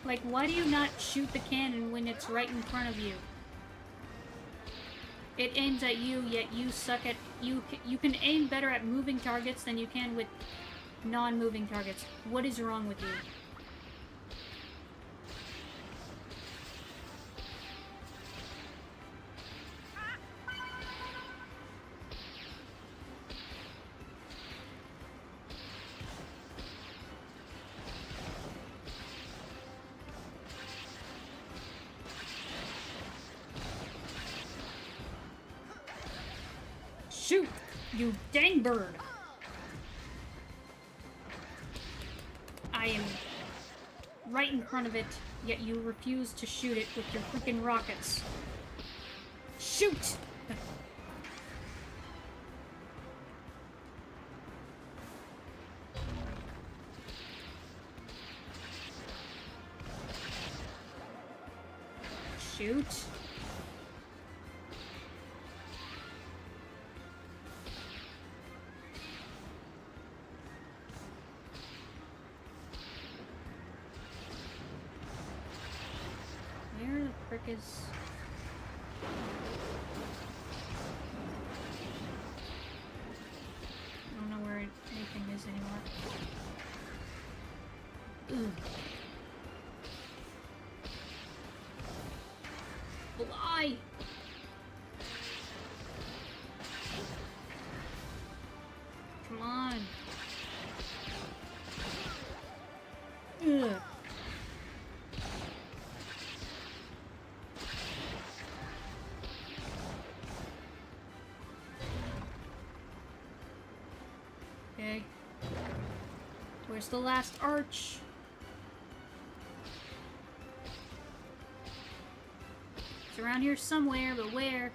Like, why do you not shoot the cannon when it's right in front of you? It aims at you, yet you suck at... You can aim better at moving targets than you can with non-moving targets. What is wrong with you? Shoot! You dang bird! I am right in front of it, yet you refuse to shoot it with your freaking rockets. Shoot! Shoot. Where the frick is... I don't know where anything is anymore. Ugh. Fly! Come on. Ugh. Okay. Where's the last arch? It's around here somewhere, but where?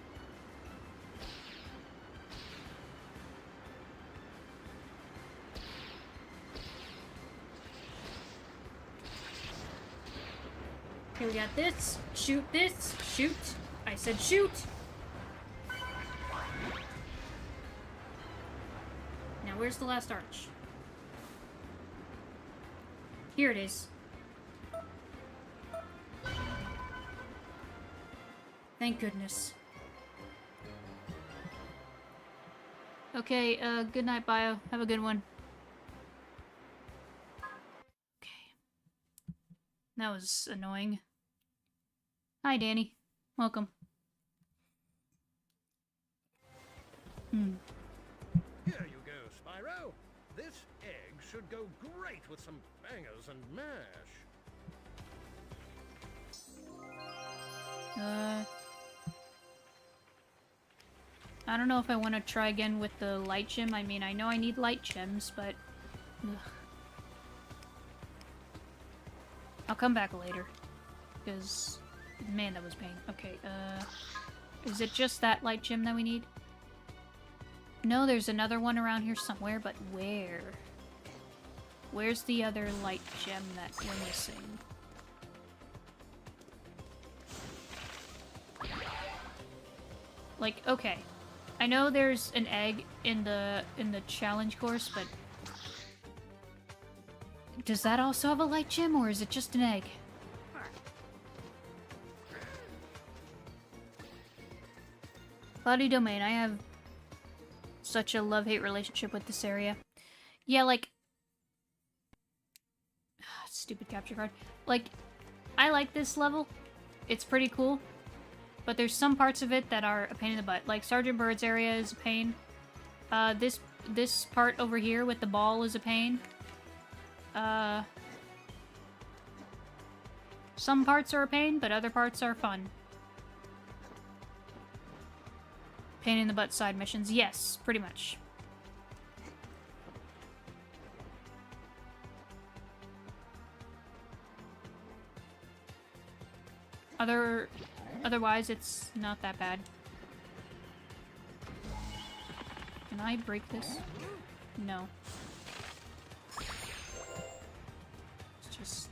Okay, we got this. Shoot this. Shoot. I said shoot. Now, where's the last arch? Here it is. Thank goodness. Okay, good night, Bio. Have a good one. Okay. That was annoying. Hi, Danny. Welcome. Here you go, Spyro. This egg should go great with some bangers and mash. I don't know if I want to try again with the light gem. I mean, I know I need light gems, but... Ugh. I'll come back later. Because... Man, that was pain. Okay, is it just that light gem that we need? No, there's another one around here somewhere, but where? Where's the other light gem that we're missing? Like, okay. I know there's an egg in the challenge course, but... Does that also have a light gem, or is it just an egg? Cloudy Domain, I have such a love-hate relationship with this area. Yeah, like... Stupid capture card. Like, I like this level. It's pretty cool. But there's some parts of it that are a pain in the butt. Like, Sergeant Bird's area is a pain. This part over here with the ball is a pain. Some parts are a pain, but other parts are fun. Pain in the butt side missions. Yes, pretty much. Otherwise, it's not that bad. Can I break this? No. It's just...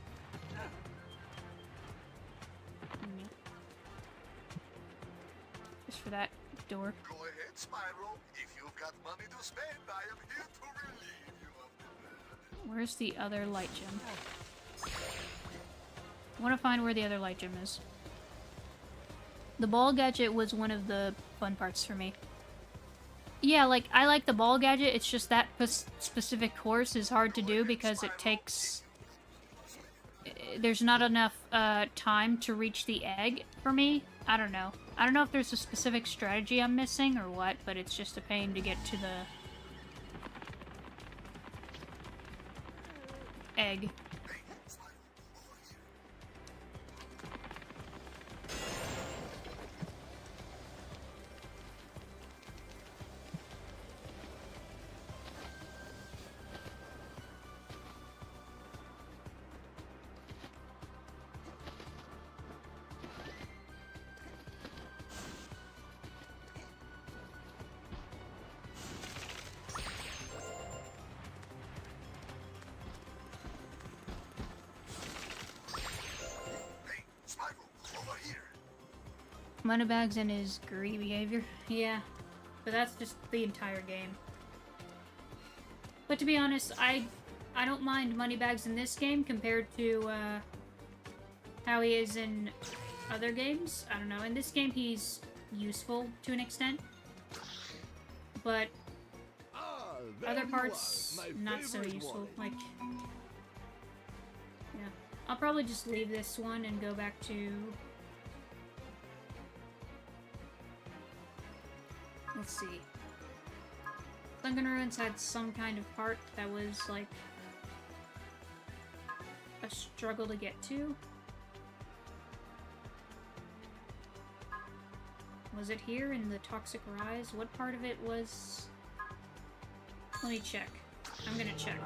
Just for that door. Go ahead, Spyro, if you've got money to spend, I am here to relieve you of the burden. Where's the other light gem? I want to find where the other light gem is. The ball gadget was one of the fun parts for me. Yeah, like, I like the ball gadget, it's just that specific course is hard to do because it takes... There's not enough time to reach the egg for me. I don't know. I don't know if there's a specific strategy I'm missing or what, but it's just a pain to get to the egg. Moneybags and his greedy behavior. Yeah, but that's just the entire game. But to be honest, I don't mind Moneybags in this game compared to how he is in other games. I don't know. In this game, he's useful to an extent, but other parts not so useful. Like, yeah, I'll probably just leave this one and go back to. Let's see. Sunken Ruins had some kind of part that was, like, a struggle to get to. Was it here in the Toxic Rise? What part of it was... Let me check. I'm gonna check.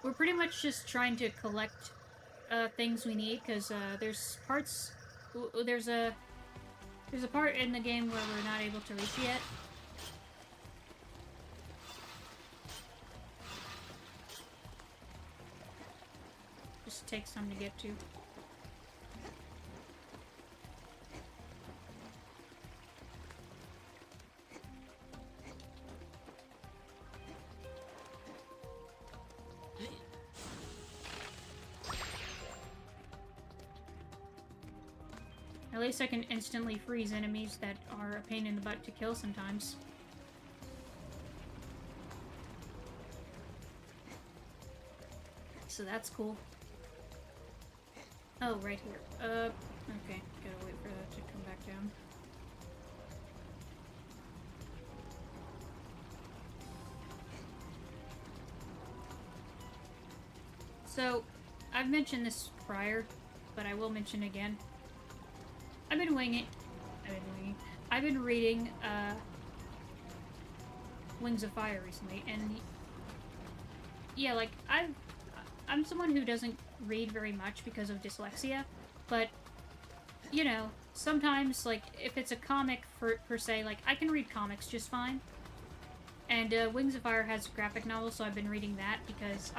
We're pretty much just trying to collect things we need, because there's parts... There's a part in the game where we're not able to reach yet. Just takes time to get to. At least I can instantly freeze enemies that are a pain in the butt to kill sometimes. So that's cool. Oh, right here. Okay. Gotta wait for that to come back down. So, I've mentioned this prior, but I will mention again. I've been winging. I've been reading Wings of Fire recently, and yeah, like I'm someone who doesn't read very much because of dyslexia, but you know, sometimes like if it's a comic per se, like I can read comics just fine. And Wings of Fire has graphic novels, so I've been reading that because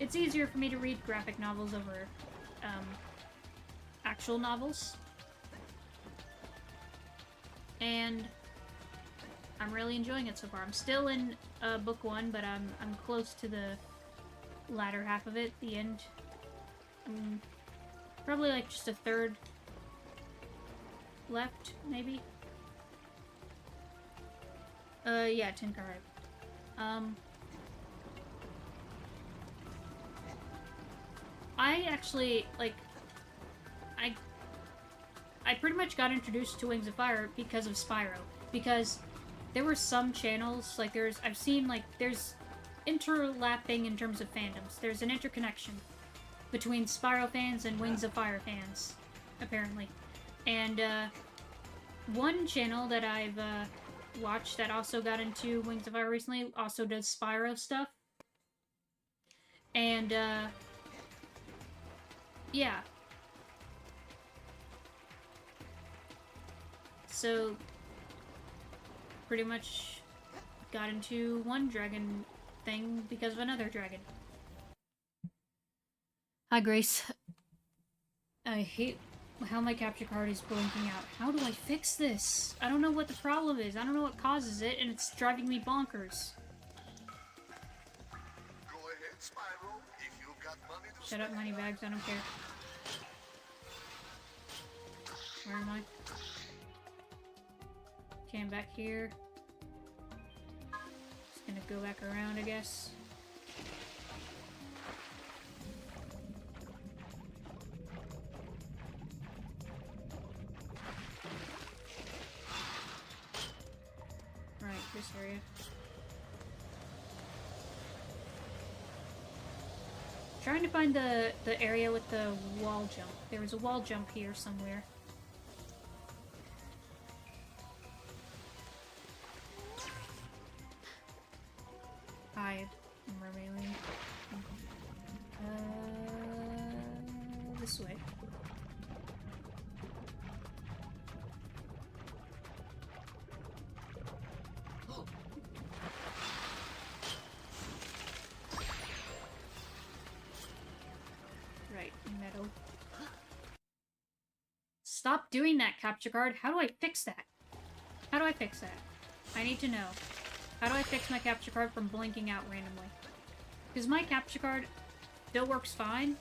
it's easier for me to read graphic novels over actual novels. And I'm really enjoying it so far. I'm still in book 1, but I'm close to the latter half of it, the end. Probably like just a third left, maybe. Yeah, Tenkai. I actually, like, I pretty much got introduced to Wings of Fire because of Spyro. Because there were some channels, like I've seen, like, there's interlapping in terms of fandoms. There's an interconnection between Spyro fans and Wings of Fire fans, apparently. And, one channel that I've, watched that also got into Wings of Fire recently also does Spyro stuff. And, yeah. So, pretty much got into one dragon thing because of another dragon. Hi, Grace. I hate How my capture card is blinking out. How do I fix this? I don't know what the problem is. I don't know what causes it, and it's driving me bonkers. Go ahead, Spyro. If you got money to Shut up, money bags. I don't care. Where am I? Okay, I'm back here. Just gonna go back around, I guess. Right, this area. Trying to find the area with the wall jump. There was a wall jump here somewhere. Hi, mermaid. This way. Right, metal. Stop doing that, capture card. How do I fix that? How do I fix that? I need to know. How do I fix my capture card from blinking out randomly? Because my capture card still works fine.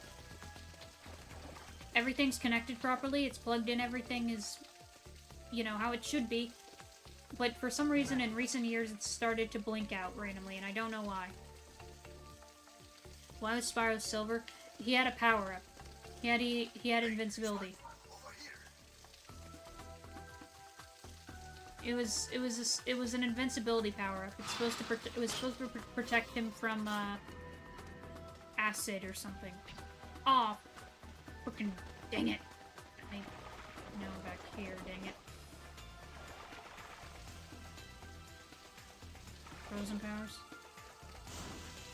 Everything's connected properly. It's plugged in. Everything is, you know, how it should be. But for some reason in recent years it's started to blink out randomly, and I don't know why. Why was Spyro silver? He had a power-up. He had invincibility. It was an invincibility power-up. It was supposed to protect him from acid or something. Aw, frickin' dang it! No, back here, dang it. Frozen powers.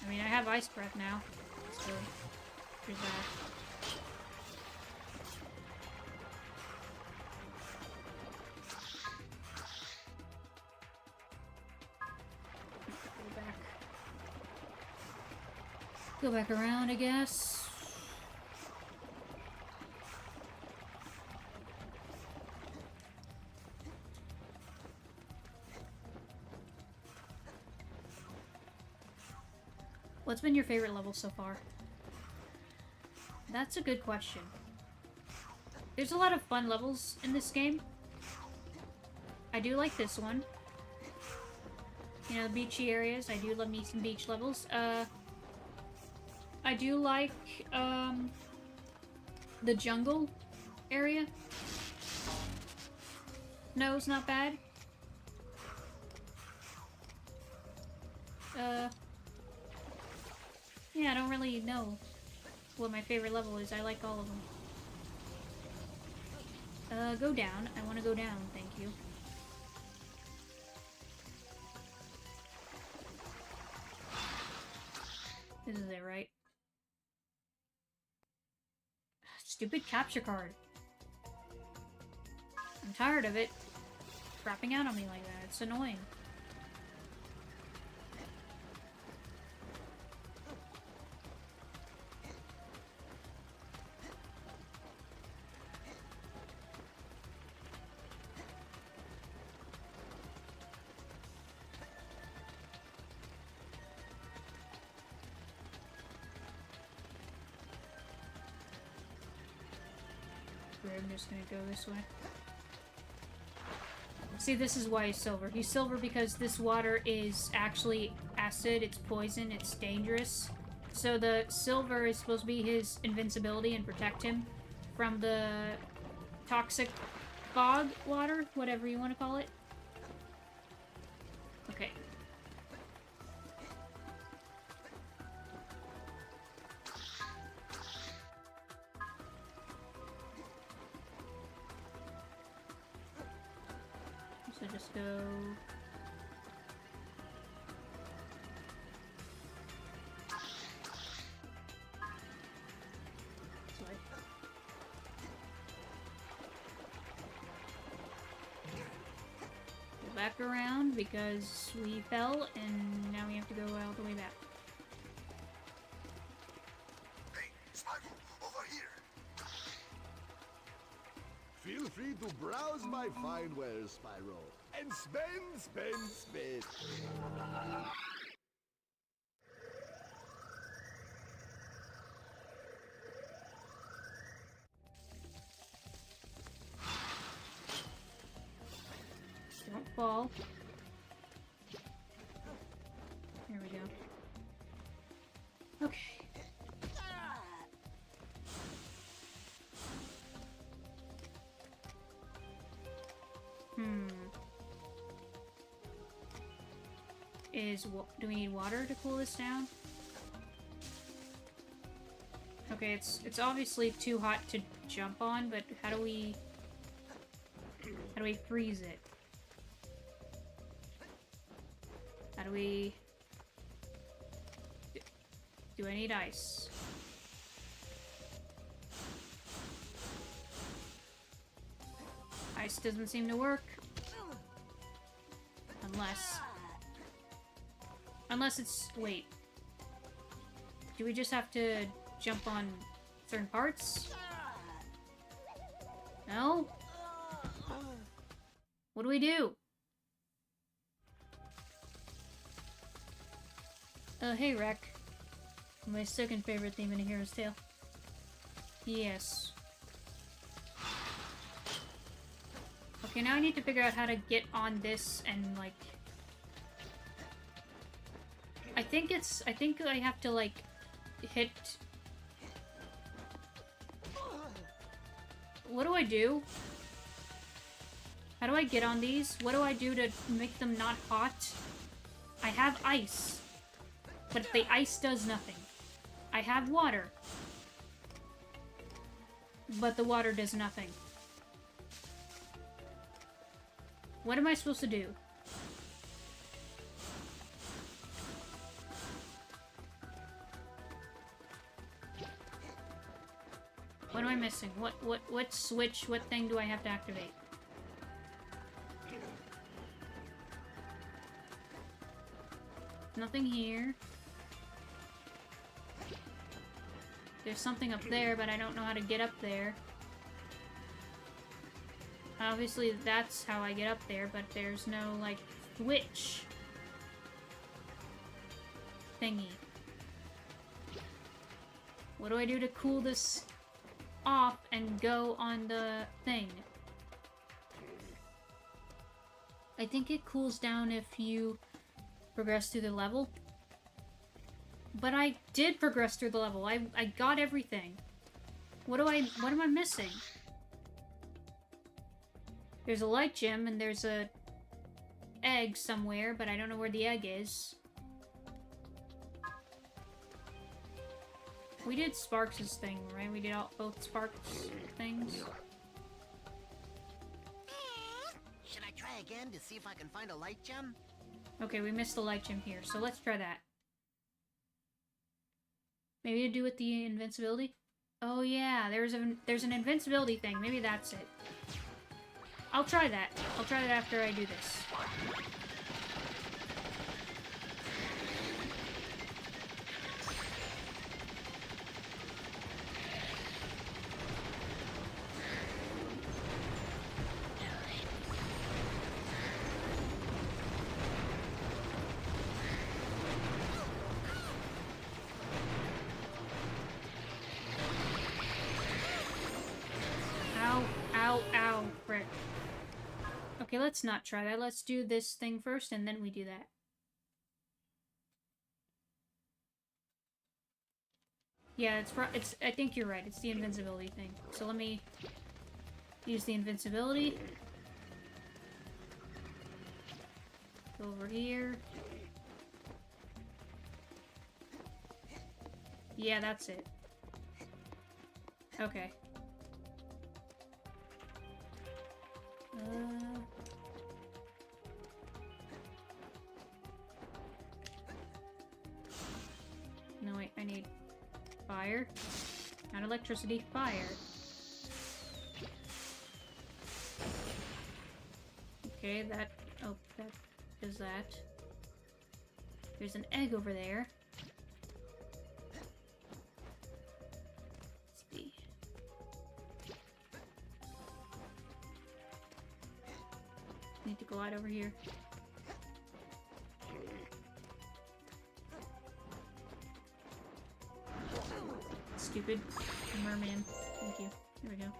I mean, I have ice breath now, so there's that. Go back around, I guess. What's been your favorite level so far? That's a good question. There's a lot of fun levels in this game. I do like this one. You know, the beachy areas. I do love me some beach levels. I do like, the jungle area. No, it's not bad. Yeah, I don't really know what my favorite level is. I like all of them. Go down. I want to go down, thank you. This is it, right? Stupid capture card. I'm tired of it crapping out on me like that. It's annoying. I'm just gonna go this way. See, this is why he's silver. He's silver because this water is actually acid, it's poison, it's dangerous. So the silver is supposed to be his invincibility and protect him from the toxic fog water, whatever you want to call it. Okay. So just go... this way. Go back around because we fell and now we have to go all the way back. Hey, Spyro, over here. Feel free to browse my fine wares, Spyro. And spend. Don't fall. There we go. Okay. Do we need water to cool this down? Okay, it's obviously too hot to jump on, but how do we freeze it? How do we... Do I need ice? Ice doesn't seem to work. Unless it's... Wait. Do we just have to jump on certain parts? No? What do we do? Hey, Rec. My second favorite theme in A Hero's Tale. Yes. Okay, now I need to figure out how to get on this and, like... I think I have to, like, hit... What do I do? How do I get on these? What do I do to make them not hot? I have ice. But the ice does nothing. I have water. But the water does nothing. What am I supposed to do? What am I missing? What switch, what thing do I have to activate? Nothing here. There's something up there, but I don't know how to get up there. Obviously, that's how I get up there, but there's no, like, switch thingy. What do I do to cool this off and go on the thing? I think it cools down if you progress through the level. But I did progress through the level. I got everything. What am I missing? There's a light gem and there's a egg somewhere, but I don't know where the egg is. We did Sparks' thing, right? We did both Sparks things. Should I try again to see if I can find a light gem? Okay, we missed the light gem here, so let's try that. Maybe to do with the invincibility? Oh yeah, there's an invincibility thing. Maybe that's it. I'll try that. I'll try that after I do this. Ow, frick. Okay, let's not try that. Let's do this thing first, and then we do that. Yeah, I think you're right. It's the invincibility thing. So let me use the invincibility. Go over here. Yeah, that's it. Okay. No, wait, I need fire. Not electricity, fire. Okay, that does that. There's an egg over there. Let's see. lot over here. Stupid merman. Thank you. Here we go.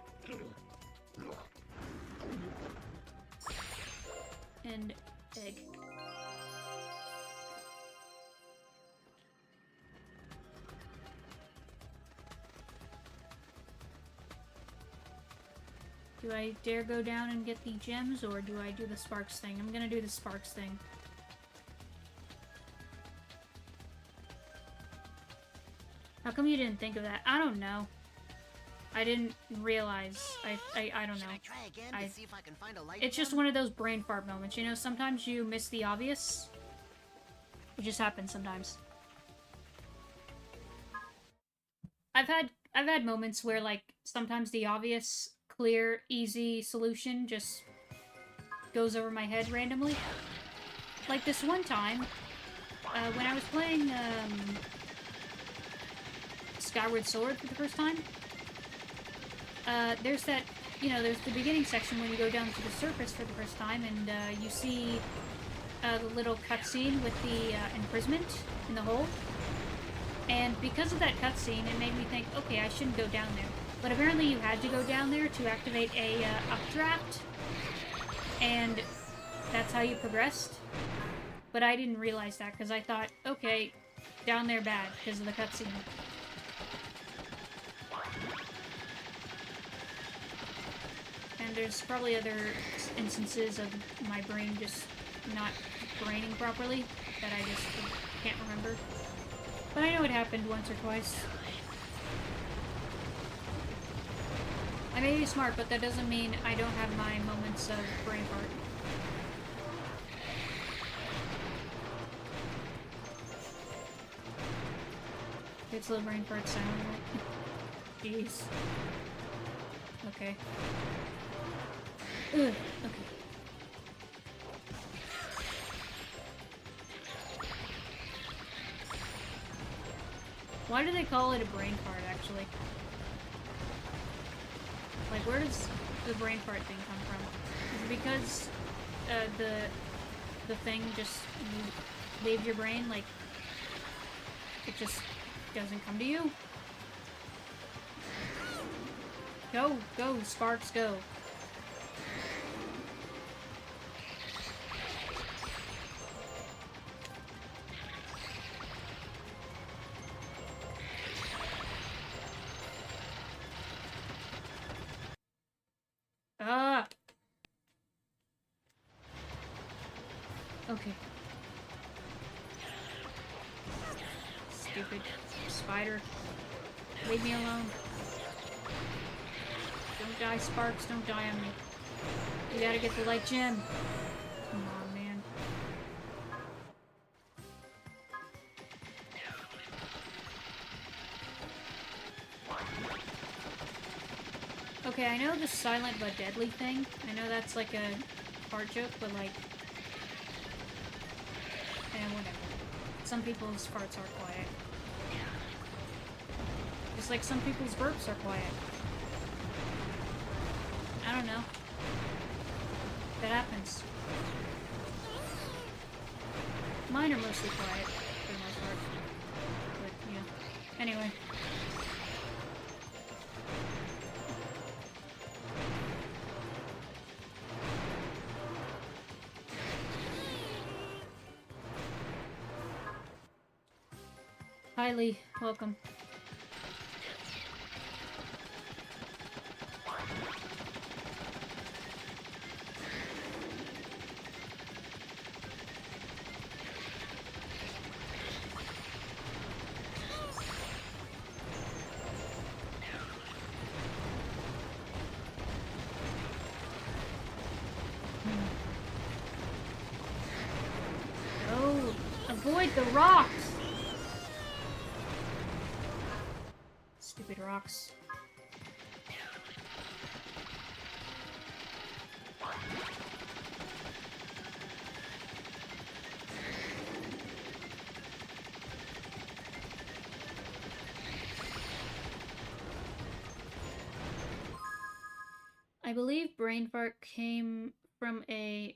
And egg. Do I dare go down and get the gems, or do I do the sparks thing? I'm gonna do the sparks thing. How come you didn't think of that? I don't know. I didn't realize. I don't know. Should I try again to see if I can find a light It's just one of those brain fart moments, you know? Sometimes you miss the obvious. It just happens sometimes. I've had moments where, like, sometimes the obvious, clear, easy solution just goes over my head randomly. Like this one time, when I was playing Skyward Sword for the first time, there's that, you know, there's the beginning section when you go down to the surface for the first time, and you see the little cutscene with the imprisonment in the hole. And because of that cutscene, it made me think, okay, I shouldn't go down there. But apparently you had to go down there to activate a updraft, and that's how you progressed. But I didn't realize that, because I thought, okay, down there bad, because of the cutscene. And there's probably other instances of my brain just not braining properly that I just can't remember. But I know it happened once or twice. I may be smart, but that doesn't mean I don't have my moments of brain fart. It's little brain fart sound. Jeez. Okay. Ugh, okay. Why do they call it a brain fart, actually? Like, where does the brain fart thing come from? Is it because the thing just leaves your brain? Like, it just doesn't come to you? Go, go, sparks, go. Ah! Okay. Stupid spider. Leave me alone. Don't die, Sparks. Don't die on me. You gotta get the light gem. Come on, man. Okay, I know the silent but deadly thing. I know that's like a fart joke, but like... whatever. Some people's farts are quiet. Just like some people's burps are quiet. I don't know. That happens. Mine are mostly quiet, for the most part. But, yeah. Anyway. Hi, Lee. Welcome. Oh, avoid the rocks! Stupid rocks. I believe brain fart came from a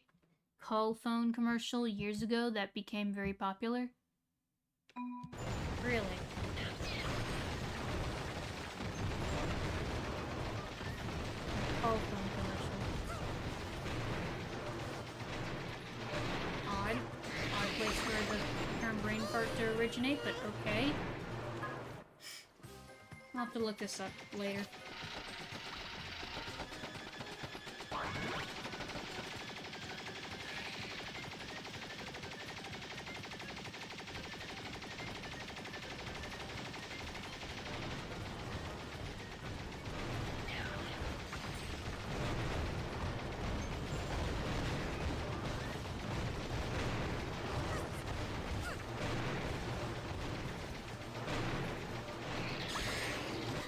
call phone commercial years ago that became very popular? Really? Call phone commercial. Odd. Odd place for the term brain fart to originate, but okay. I'll have to look this up later.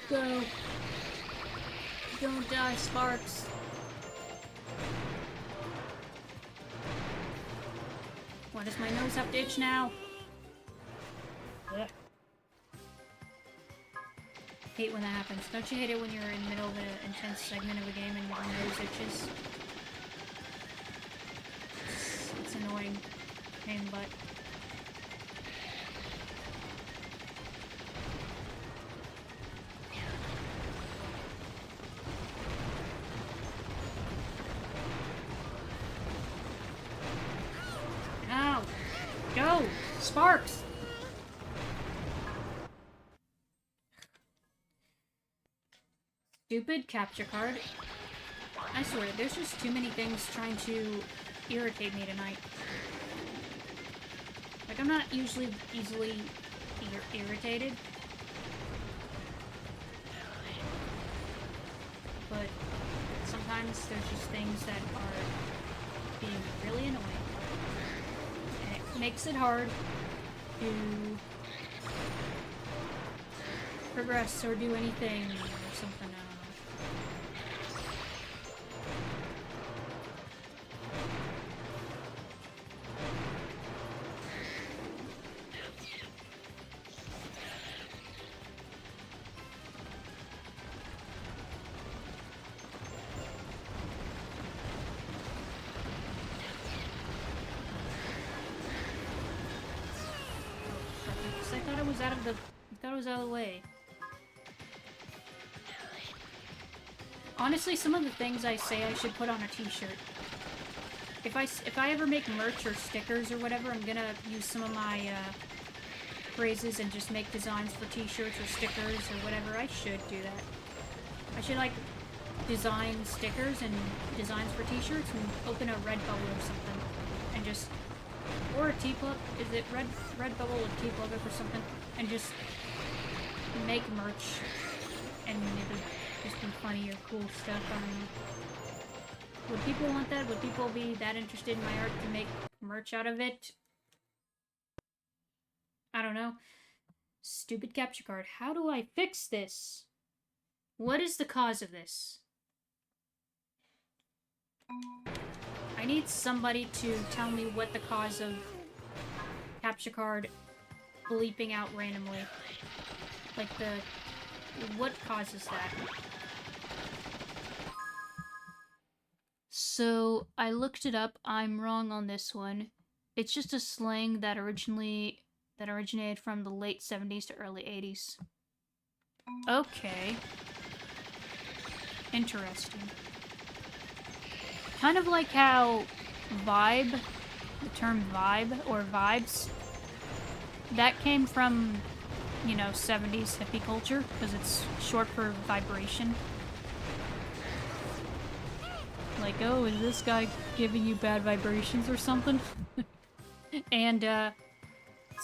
Go. Don't die, Sparks. Why does my nose have to itch now? Ugh. Hate when that happens. Don't you hate it when you're in the middle of an intense segment of a game and your nose itches? It's annoying. Pain in the butt. Go! Sparks! Stupid capture card. I swear, there's just too many things trying to irritate me tonight. Like, I'm not usually easily irritated. But sometimes there's just things that are being really annoying. Makes it hard to progress or do anything or something, I don't I thought it was out of the way. Honestly, some of the things I say I should put on a t-shirt. If I ever make merch or stickers or whatever, I'm gonna use some of my phrases and just make designs for t-shirts or stickers or whatever. I should do that. I should like design stickers and designs for t-shirts and open a Redbubble or something and just, or a T-Plug. Is it Redbubble or T-Plug or something? And just make merch, and it would just be funny or cool stuff. I don't know. Would people want that? Would people be that interested in my art to make merch out of it? I don't know. Stupid capture card. How do I fix this? What is the cause of this? I need somebody to tell me what the cause of capture card bleeping out randomly. Like what causes that? So, I looked it up. I'm wrong on this one. It's just a slang that originated from the late 70s to early 80s. Okay. Interesting. Kind of like how vibe, the term vibe or vibes, that came from, you know, 70s hippie culture, because it's short for vibration. Like, oh, is this guy giving you bad vibrations or something? And,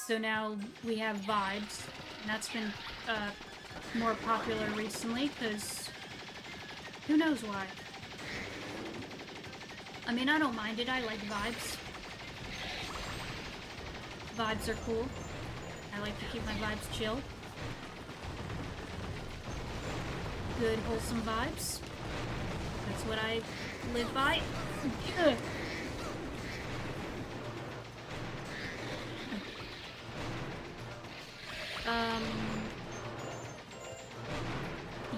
so now we have vibes, and that's been, more popular recently, because who knows why. I mean, I don't mind it, I like vibes. Vibes are cool. I like to keep my vibes chill. Good, wholesome vibes. That's what I live by.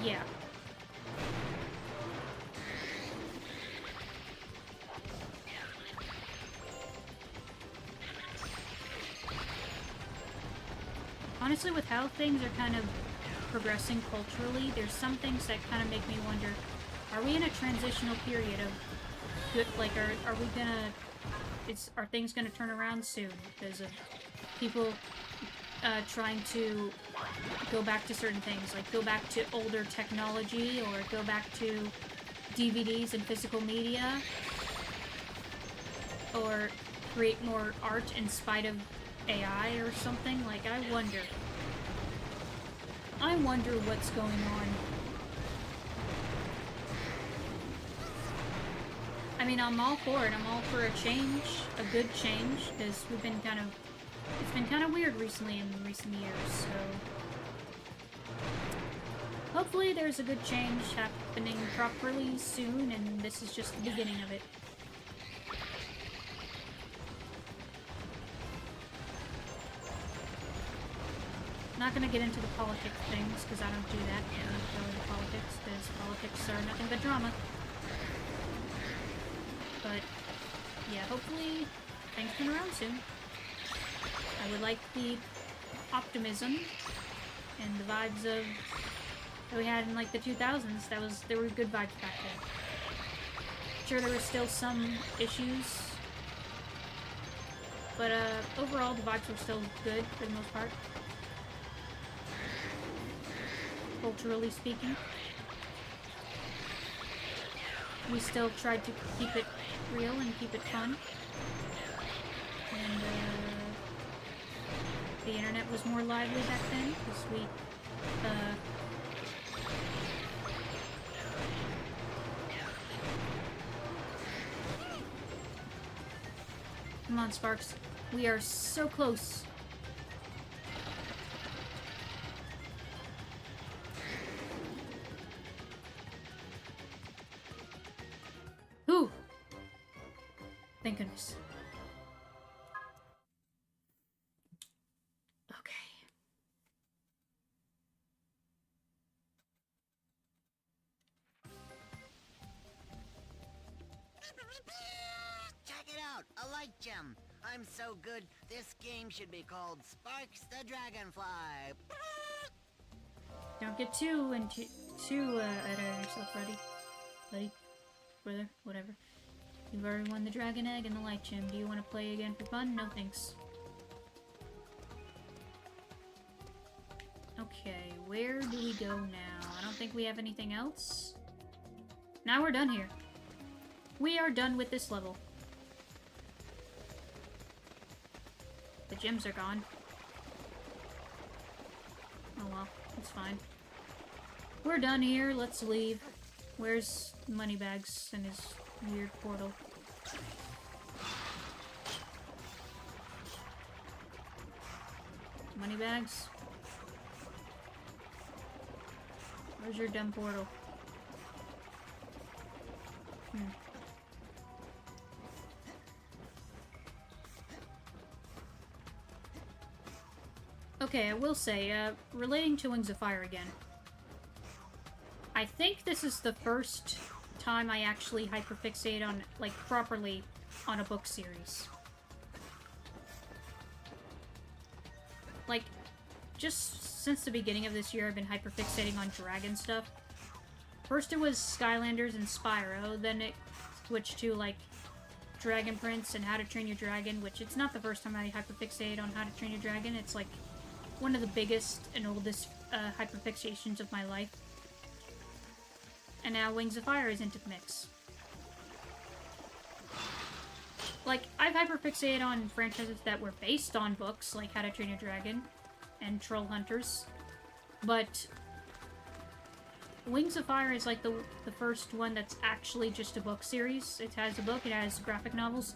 Yeah. Honestly, with how things are kind of progressing culturally, there's some things that kind of make me wonder, are we in a transitional period of good, like, are we gonna, are things gonna turn around soon because of people trying to go back to certain things, like go back to older technology or go back to DVDs and physical media, or create more art in spite of AI or something? Like, I wonder what's going on. I mean, I'm all for it. I'm all for a change, a good change, because we've been kind of, it's been kind of weird recently in recent years, so hopefully there's a good change happening properly soon, and this is just the beginning of it. Not gonna get into the politics things, because I don't do that. I don't go into politics, because politics are nothing but drama. But, yeah, hopefully things turn around soon. I would like the optimism and the vibes of that we had in like the 2000s. There were good vibes back then. Sure, there were still some issues, but overall the vibes were still good for the most part, culturally speaking. We still tried to keep it real and keep it fun, and the internet was more lively back then, because we, come on, Sparks. We are so close. Whew! Thank goodness. Okay. Check it out, a light gem. I'm so good, this game should be called Sparks the Dragonfly. Don't get too ahead of yourself, buddy, brother, whatever. You've already won the dragon egg and the light gem. Do you want to play again for fun? No thanks. Okay, where do we go now? I don't think we have anything else. Now we're done here. We are done with this level. The gems are gone. Oh well, it's fine. We're done here, let's leave. Where's Moneybags and his weird portal? Moneybags? Where's your dumb portal? Okay, I will say, relating to Wings of Fire again, I think this is the first time I actually hyperfixate on, like, properly on a book series. Like, just since the beginning of this year, I've been hyperfixating on dragon stuff. First it was Skylanders and Spyro, then it switched to, like, Dragon Prince and How to Train Your Dragon, which it's not the first time I hyperfixate on How to Train Your Dragon. It's, like, one of the biggest and oldest hyperfixations of my life. And now Wings of Fire is into the mix. Like, I've hyperfixated on franchises that were based on books, like How to Train Your Dragon and Troll Hunters, but Wings of Fire is like the first one that's actually just a book series. It has a book, it has graphic novels.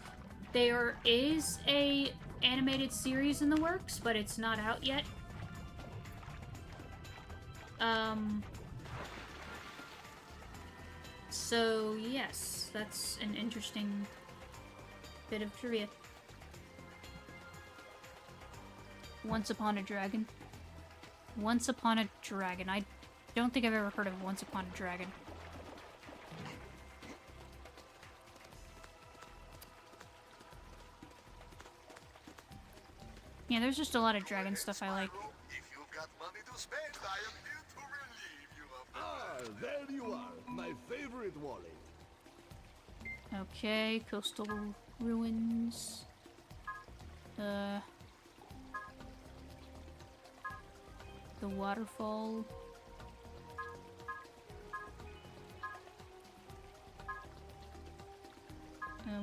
There is a animated series in the works, but it's not out yet. So yes, that's an interesting bit of trivia. Once Upon a Dragon. Once Upon a Dragon. I don't think I've ever heard of Once Upon a Dragon. Yeah, there's just a lot of dragon stuff I like. If suspect I am here to relieve you of the Ah, there you are, my favorite wallet. Okay, coastal ruins. The waterfall.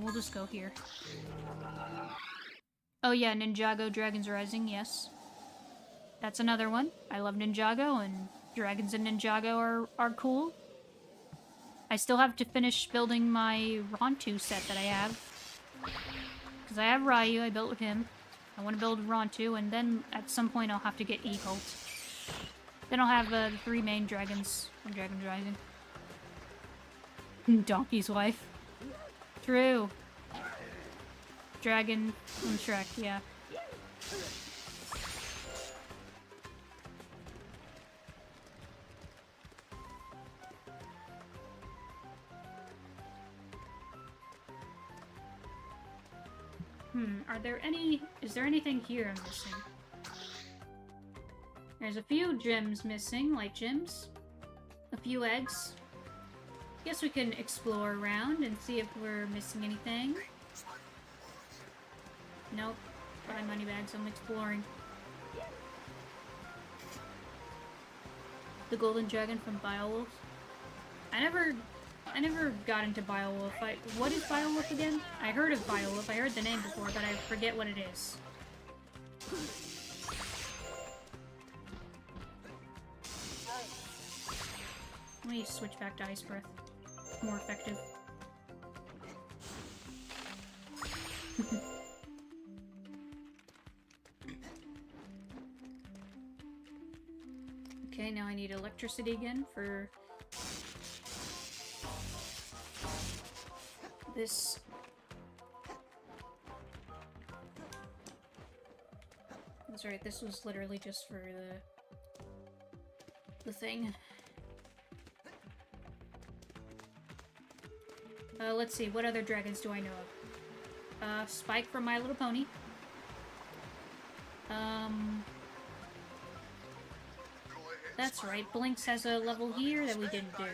We'll just go here. Oh yeah, Ninjago Dragons Rising, yes. That's another one. I love Ninjago, and dragons in Ninjago are cool. I still have to finish building my Rontu set that I have. Because I have Ryu, I built with him. I want to build Rontu, and then at some point I'll have to get E-Cult. Then I'll have the 3 main dragons from Dragons Rising. Donkey's wife. True. Dragon from Shrek, yeah. Is there anything here I'm missing? There's a few gems missing, light gems. A few eggs. Guess we can explore around and see if we're missing anything. Nope. Buy money bags, I'm exploring. The golden dragon from Beowulf. I never got into Beowulf. What is Beowulf again? I heard of Beowulf, I heard the name before, but I forget what it is. Let me switch back to Ice Breath. More effective. Okay, now I need electricity again for this. That's right, this was literally just for the thing. Let's see, what other dragons do I know of? Spike from My Little Pony. That's right, Blinks has a level here that we didn't do.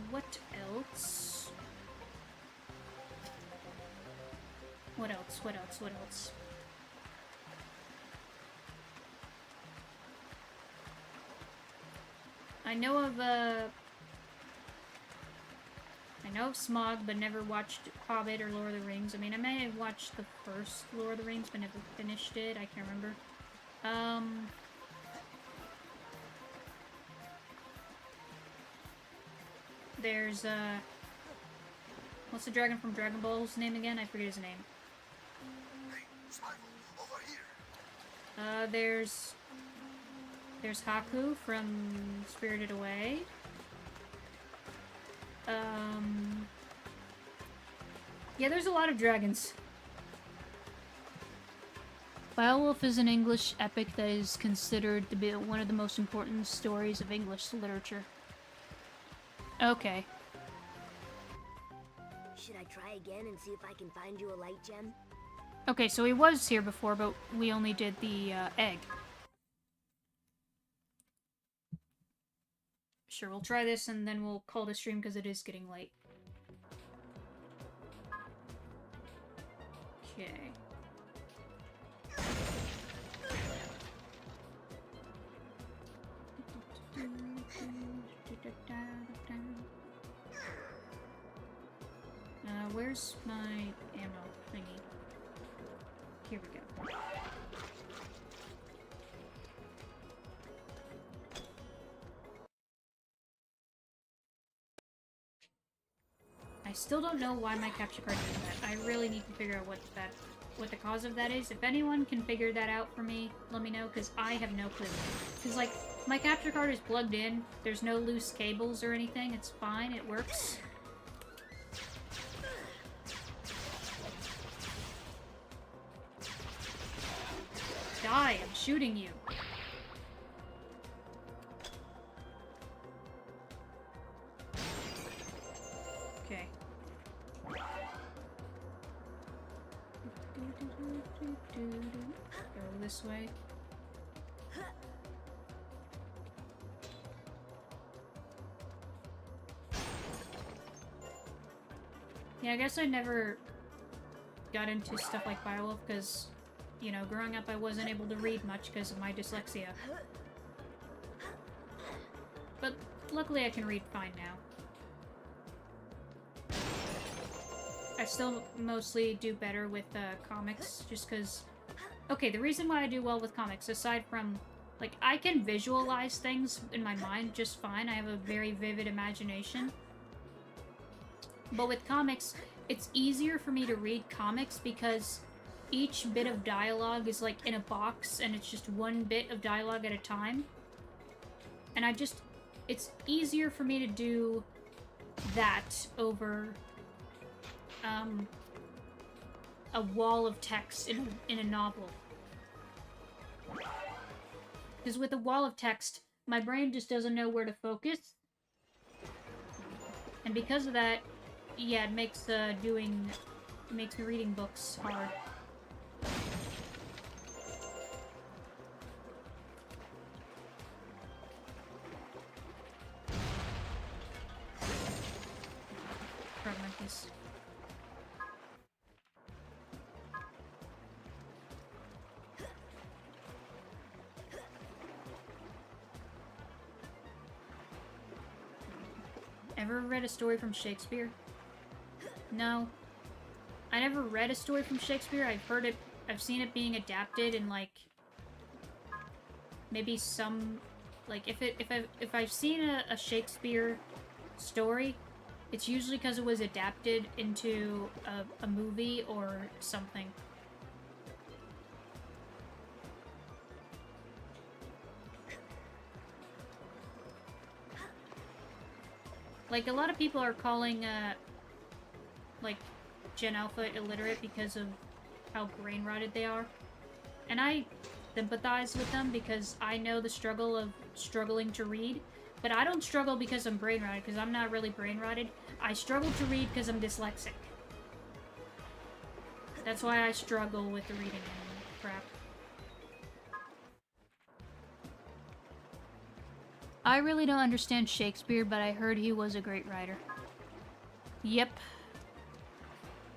What else? What else? What else? What else? I know of Smog, but never watched Hobbit or Lord of the Rings. I mean, I may have watched the first Lord of the Rings, but never finished it. I can't remember. There's, what's the dragon from Dragon Ball's name again? I forget his name. There's Haku from Spirited Away. Yeah, there's a lot of dragons. Beowulf is an English epic that is considered to be one of the most important stories of English literature. Okay. Should I try again and see if I can find you a light gem? Okay, so he was here before, but we only did the egg. Sure, we'll try this and then we'll call the stream because it is getting late. Okay. Where's my ammo thingy? Here we go. I still don't know why my capture card did that. I really need to figure out what the cause of that is. If anyone can figure that out for me, let me know, because I have no clue. Because, like, my capture card is plugged in, there's no loose cables or anything, it's fine, it works. Die, I'm shooting you. Okay. Go this way. Yeah, I guess I never got into stuff like Firewolf because, you know, growing up I wasn't able to read much because of my dyslexia. But luckily I can read fine now. I still mostly do better with comics, just because... Okay, the reason why I do well with comics, aside from... Like, I can visualize things in my mind just fine. I have a very vivid imagination. But with comics, it's easier for me to read comics because each bit of dialogue is like in a box and it's just one bit of dialogue at a time. And it's easier for me to do that over a wall of text in a novel. Because with a wall of text, my brain just doesn't know where to focus. And because of that, yeah, it makes me reading books hard. Fragmentus. Ever read a story from Shakespeare? No. I never read a story from Shakespeare. I've seen it being adapted in, like, maybe some, like, if I've seen a Shakespeare story, it's usually because it was adapted into a movie or something. Like, a lot of people are calling, like, Gen Alpha illiterate because of how brain-rotted they are. And I sympathize with them because I know the struggle of struggling to read. But I don't struggle because I'm brain-rotted, because I'm not really brain-rotted. I struggle to read because I'm dyslexic. That's why I struggle with the reading and crap. I really don't understand Shakespeare, but I heard he was a great writer. Yep.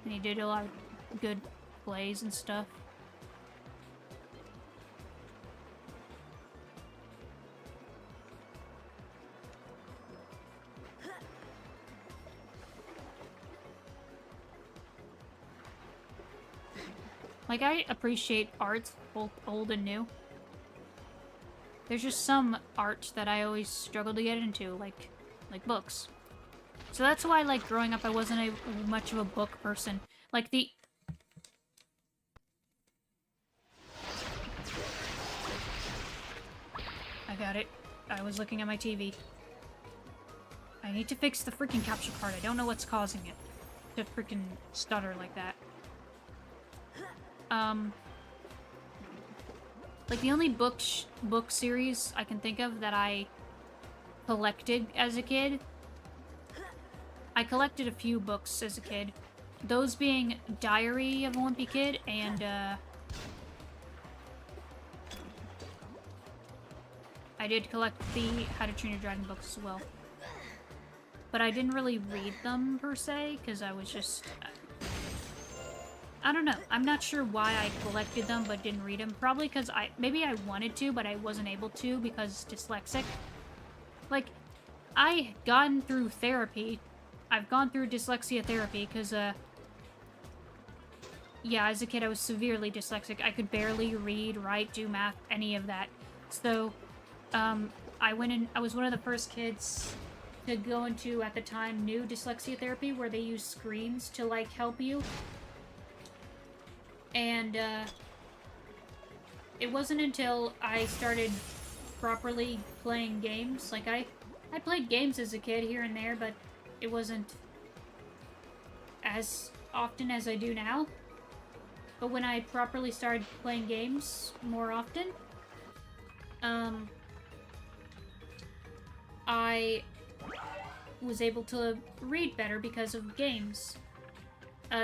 And he did a lot of good plays and stuff. Like, I appreciate art, both old and new. There's just some art that I always struggle to get into, like books. So that's why, like, growing up, I wasn't much of a book person. Like, I got it. I was looking at my TV. I need to fix the freaking capture card. I don't know what's causing it to freaking stutter like that. Like, the only book series I can think of that I collected as a kid... I collected a few books as a kid. Those being Diary of a Wimpy Kid and, I did collect the How to Train Your Dragon books as well. But I didn't really read them, per se, because I was just... I don't know. I'm not sure why I collected them but didn't read them. Probably because maybe I wanted to, but I wasn't able to because dyslexic. Like, I gotten through therapy. I've gone through dyslexia therapy because, yeah, as a kid I was severely dyslexic. I could barely read, write, do math, any of that. So, I was one of the first kids to go into, at the time, new dyslexia therapy where they use screens to, like, help you. And, it wasn't until I started properly playing games. Like, I played games as a kid here and there, but it wasn't as often as I do now. But when I properly started playing games more often, I was able to read better because of games.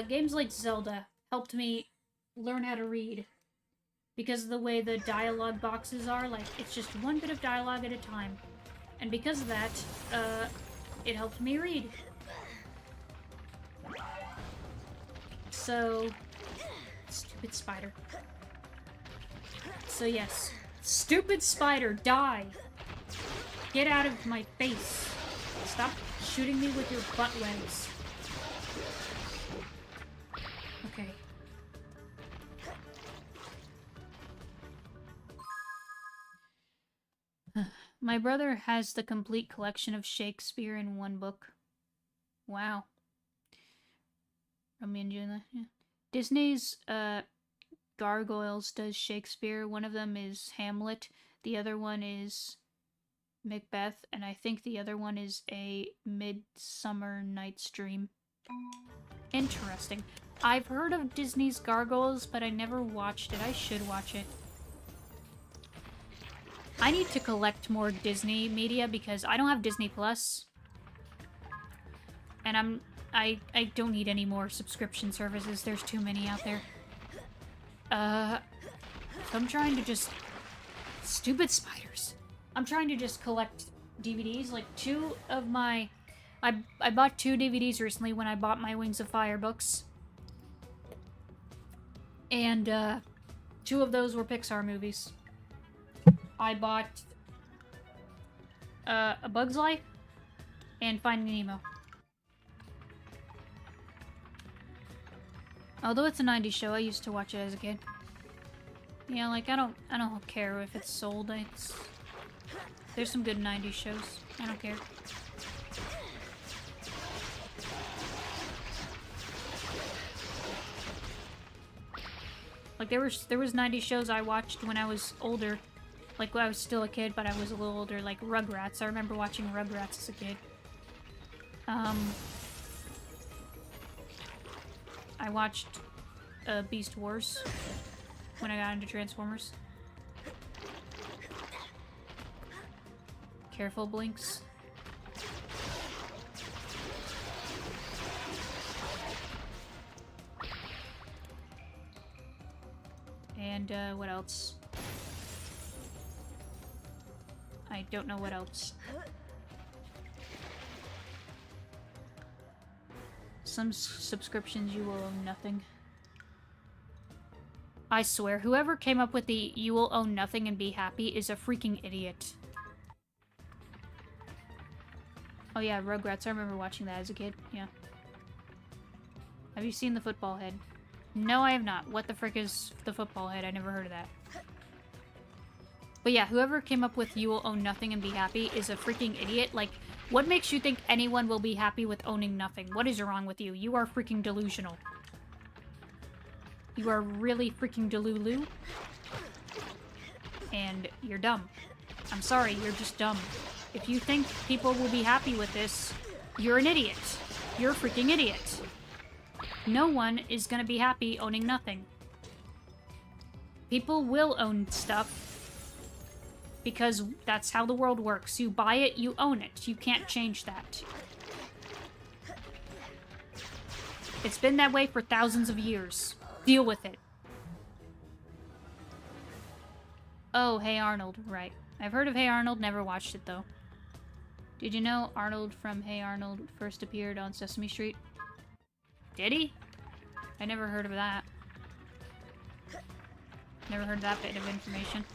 Games like Zelda helped me learn how to read. Because of the way the dialogue boxes are, like, it's just one bit of dialogue at a time. And because of that, it helped me read. So... Stupid spider. So yes. Stupid spider, die! Get out of my face. Stop shooting me with your butt legs. Okay. My brother has the complete collection of Shakespeare in one book. Wow. Romeo and Juliet, yeah. Disney's Gargoyles does Shakespeare. One of them is Hamlet. The other one is Macbeth. And I think the other one is A Midsummer Night's Dream. Interesting. I've heard of Disney's Gargoyles, but I never watched it. I should watch it. I need to collect more Disney media because I don't have Disney Plus. And I don't need any more subscription services. There's too many out there. So I'm trying to just... Stupid spiders. I'm trying to just collect DVDs. Like, two of my... I bought 2 DVDs recently when I bought my Wings of Fire books. And, 2 of those were Pixar movies. I bought A Bug's Life and Finding Nemo. Although it's a 90s show, I used to watch it as a kid. Yeah, like I don't care if it's sold. There's some good 90s shows. I don't care. Like there was 90s shows I watched when I was older. Like, when I was still a kid, but I was a little older, like Rugrats. I remember watching Rugrats as a kid. I watched Beast Wars when I got into Transformers. Careful, Blinks. And, what else? I don't know what else. Some subscriptions you will own nothing. I swear, whoever came up with the "you will own nothing and be happy" is a freaking idiot. Oh yeah, Rugrats. I remember watching that as a kid. Yeah. Have you seen the football head? No, I have not. What the frick is the football head? I never heard of that. But yeah, whoever came up with "you will own nothing and be happy" is a freaking idiot. Like, what makes you think anyone will be happy with owning nothing? What is wrong with you? You are freaking delusional. You are really freaking delulu. And you're dumb. I'm sorry, you're just dumb. If you think people will be happy with this, you're an idiot. You're a freaking idiot. No one is gonna be happy owning nothing. People will own stuff. Because that's how the world works. You buy it, you own it. You can't change that. It's been that way for thousands of years. Deal with it. Oh, Hey Arnold, right. I've heard of Hey Arnold, never watched it though. Did you know Arnold from Hey Arnold first appeared on Sesame Street? Did he? I never heard of that. Never heard that bit of information.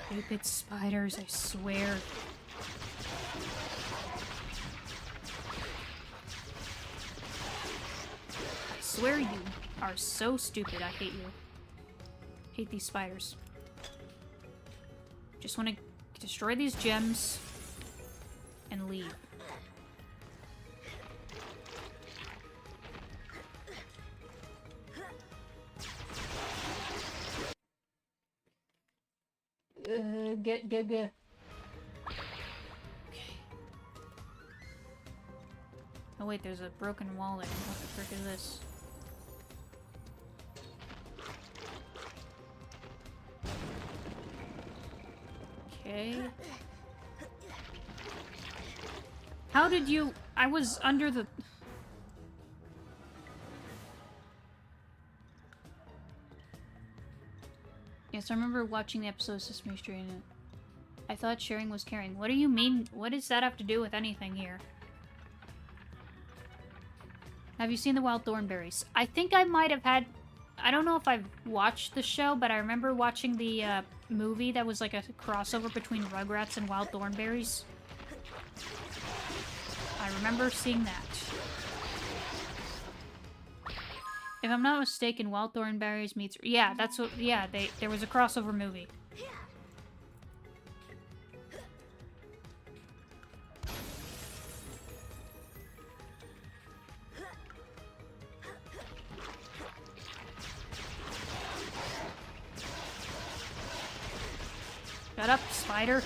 Stupid spiders, I swear. I swear you are so stupid. I hate you. Hate these spiders. Just want to destroy these gems and leave. Get. Okay. Oh wait, there's a broken wall there. What the frick is this? Okay. How did you... I was under the... Yes, I remember watching the episode of Sesame Street and I thought sharing was caring. What do you mean? What does that have to do with anything here? Have you seen the Wild Thornberries? I think I might have had... I don't know if I've watched the show, but I remember watching the movie that was like a crossover between Rugrats and Wild Thornberries. I remember seeing that. If I'm not mistaken, Wild Thornberries meets... Yeah, that's what... Yeah, there was a crossover movie. Shut up, spider.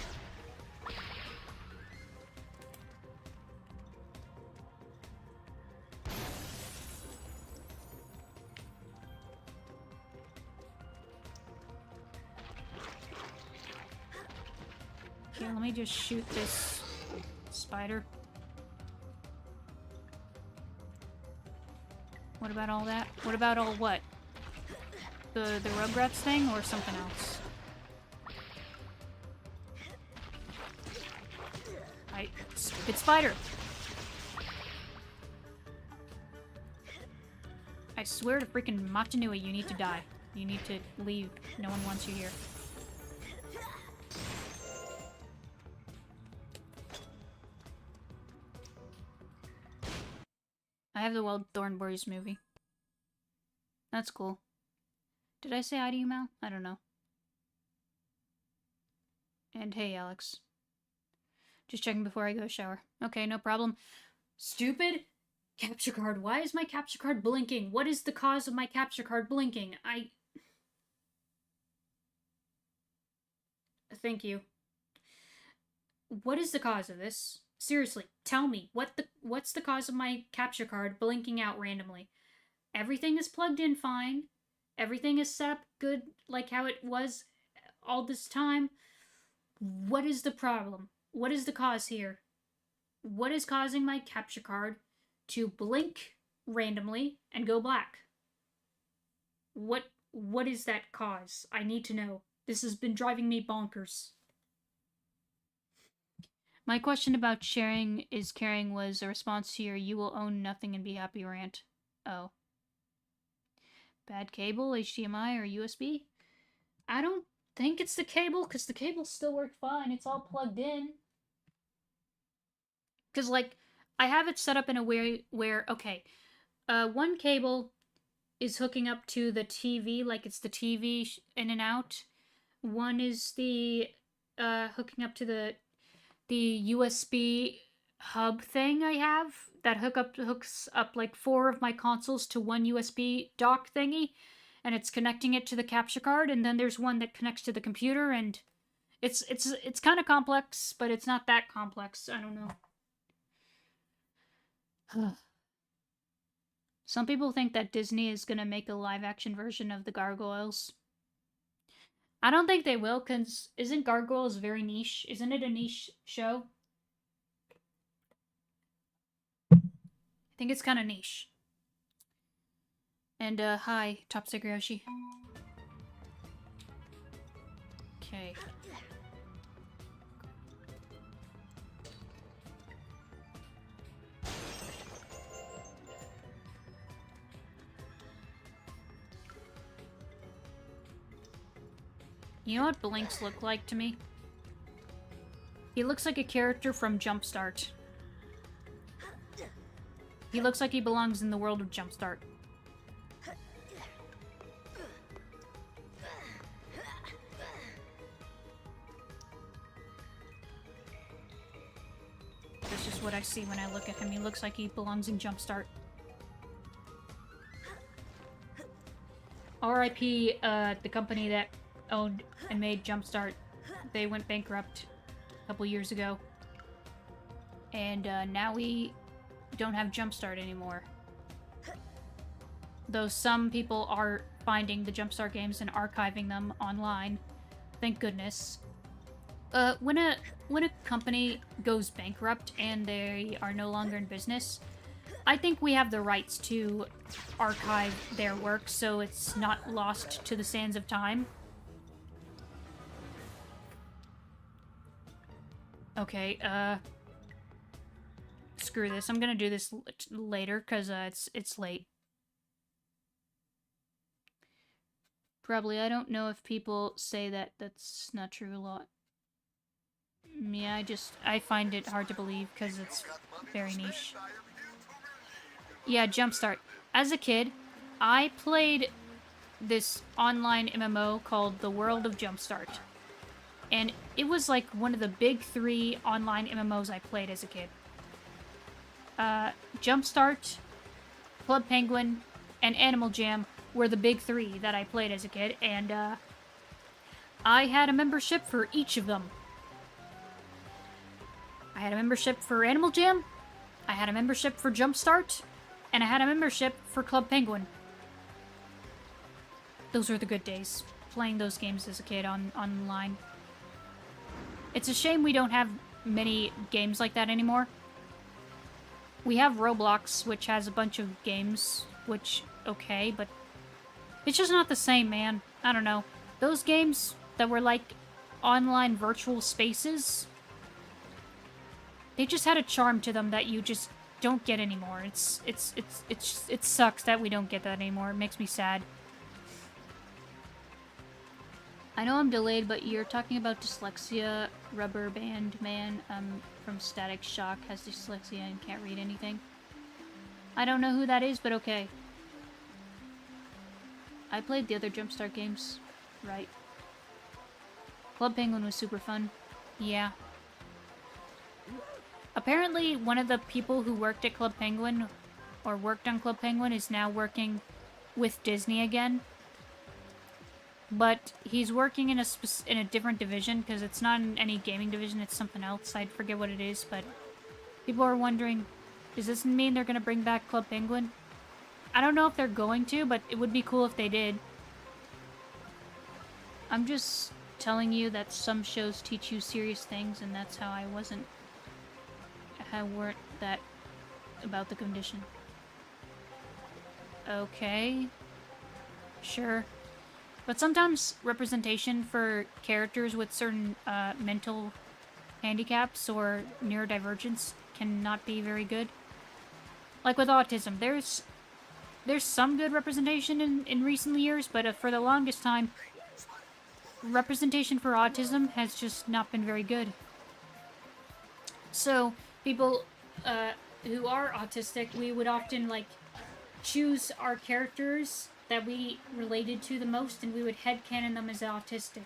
Okay, let me just shoot this spider. What about all that? What about all what? The Rugrats thing or something else? Stupid spider! I swear to freaking Machinua, you need to die. You need to leave. No one wants you here. I have the Wild Thornberries movie. That's cool. Did I say hi to you, Mal? I don't know. And hey, Alex. Just checking before I go shower. Okay, no problem. Stupid capture card. Why is my capture card blinking? What is the cause of my capture card blinking? Thank you. What is the cause of this? Seriously, tell me. What's the cause of my capture card blinking out randomly? Everything is plugged in fine. Everything is set up good like how it was all this time. What is the problem? What is the cause here? What is causing my capture card to blink randomly and go black? What is that cause? I need to know. This has been driving me bonkers. My question about sharing is caring was a response to your "you will own nothing and be happy" rant. Oh. Bad cable, HDMI, or USB? I don't think it's the cable, because the cable still worked fine. It's all plugged in. Because, like, I have it set up in a way where, okay, one cable is hooking up to the TV, like it's the TV in and out. One is the hooking up to the USB hub thing I have that hooks up like 4 of my consoles to one USB dock thingy, and it's connecting it to the capture card. And then there's one that connects to the computer, and it's kind of complex, but it's not that complex. I don't know. Some people think that Disney is gonna make a live-action version of the Gargoyles. I don't think they will, because isn't Gargoyles very niche? Isn't it a niche show? I think it's kind of niche. And, hi, Top Secret Yoshi. Okay. You know what Blinks look like to me? He looks like a character from Jumpstart. He looks like he belongs in the world of Jumpstart. That's just what I see when I look at him. He looks like he belongs in Jumpstart. R.I.P. The company that owned and made Jumpstart. They went bankrupt a couple years ago. And now we don't have Jumpstart anymore. Though some people are finding the Jumpstart games and archiving them online. Thank goodness. When a company goes bankrupt and they are no longer in business, I think we have the rights to archive their work so it's not lost to the sands of time. Okay, screw this. I'm gonna do this later, because, it's late. Probably, I don't know if people say that that's not true a lot. Yeah, I find it hard to believe, because it's very niche. Yeah, Jumpstart. As a kid, I played this online MMO called The World of Jumpstart. And it was like one of the big 3 online MMOs I played as a kid. Jumpstart, Club Penguin, and Animal Jam were the big 3 that I played as a kid, and I had a membership for each of them. I had a membership for Animal Jam, I had a membership for Jumpstart, and I had a membership for Club Penguin. Those were the good days, playing those games as a kid online. It's a shame we don't have many games like that anymore. We have Roblox, which has a bunch of games, which, okay, but it's just not the same, man. I don't know. Those games that were like online virtual spaces, they just had a charm to them that you just don't get anymore. It sucks that we don't get that anymore. It makes me sad. I know I'm delayed, but you're talking about dyslexia. Rubber Band Man from Static Shock has dyslexia and can't read anything. I don't know who that is, but okay. I played the other Jumpstart games. Right. Club Penguin was super fun. Yeah. Apparently, one of the people who worked at Club Penguin, or worked on Club Penguin, is now working with Disney again. But he's working in a different division, because it's not in any gaming division, it's something else. I forget what it is, but people are wondering, does this mean they're going to bring back Club Penguin? I don't know if they're going to, but it would be cool if they did. I'm just telling you that some shows teach you serious things, and that's how I weren't that about the condition. Okay. Sure. But sometimes representation for characters with certain mental handicaps or neurodivergence cannot be very good. Like with autism, there's some good representation in recent years, but for the longest time, representation for autism has just not been very good. So, people who are autistic, we would often, like, choose our characters that we related to the most, and we would headcanon them as autistic.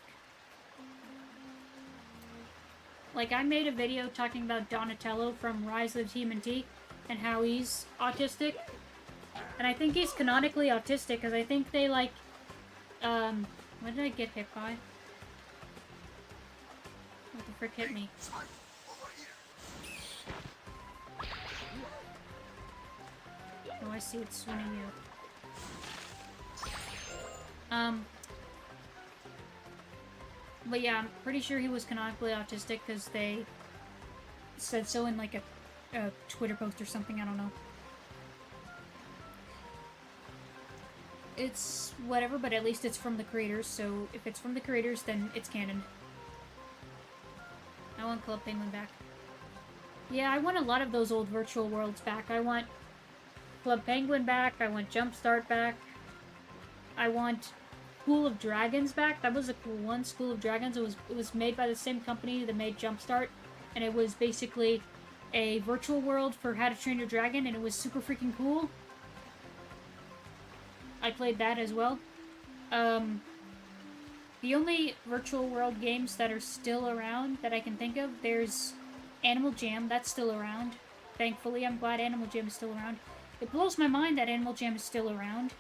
Like, I made a video talking about Donatello from Rise of the TMNT, and how he's autistic. And I think he's canonically autistic, because I think they, like, what did I get hit by? What the frick hit me? Oh, I see, it's swinging you. But yeah, I'm pretty sure he was canonically autistic, because they said so in, like, a Twitter post or something, I don't know. It's whatever, but at least it's from the creators, so if it's from the creators, then it's canon. I want Club Penguin back. Yeah, I want a lot of those old virtual worlds back. I want Club Penguin back, I want Jumpstart back, I want School of Dragons back. That was a cool one, School of Dragons. It was made by the same company that made Jumpstart, and it was basically a virtual world for How to Train Your Dragon, and it was super freaking cool. I played that as well. The only virtual world games that are still around that I can think of, there's Animal Jam, that's still around. Thankfully, I'm glad Animal Jam is still around. It blows my mind that Animal Jam is still around.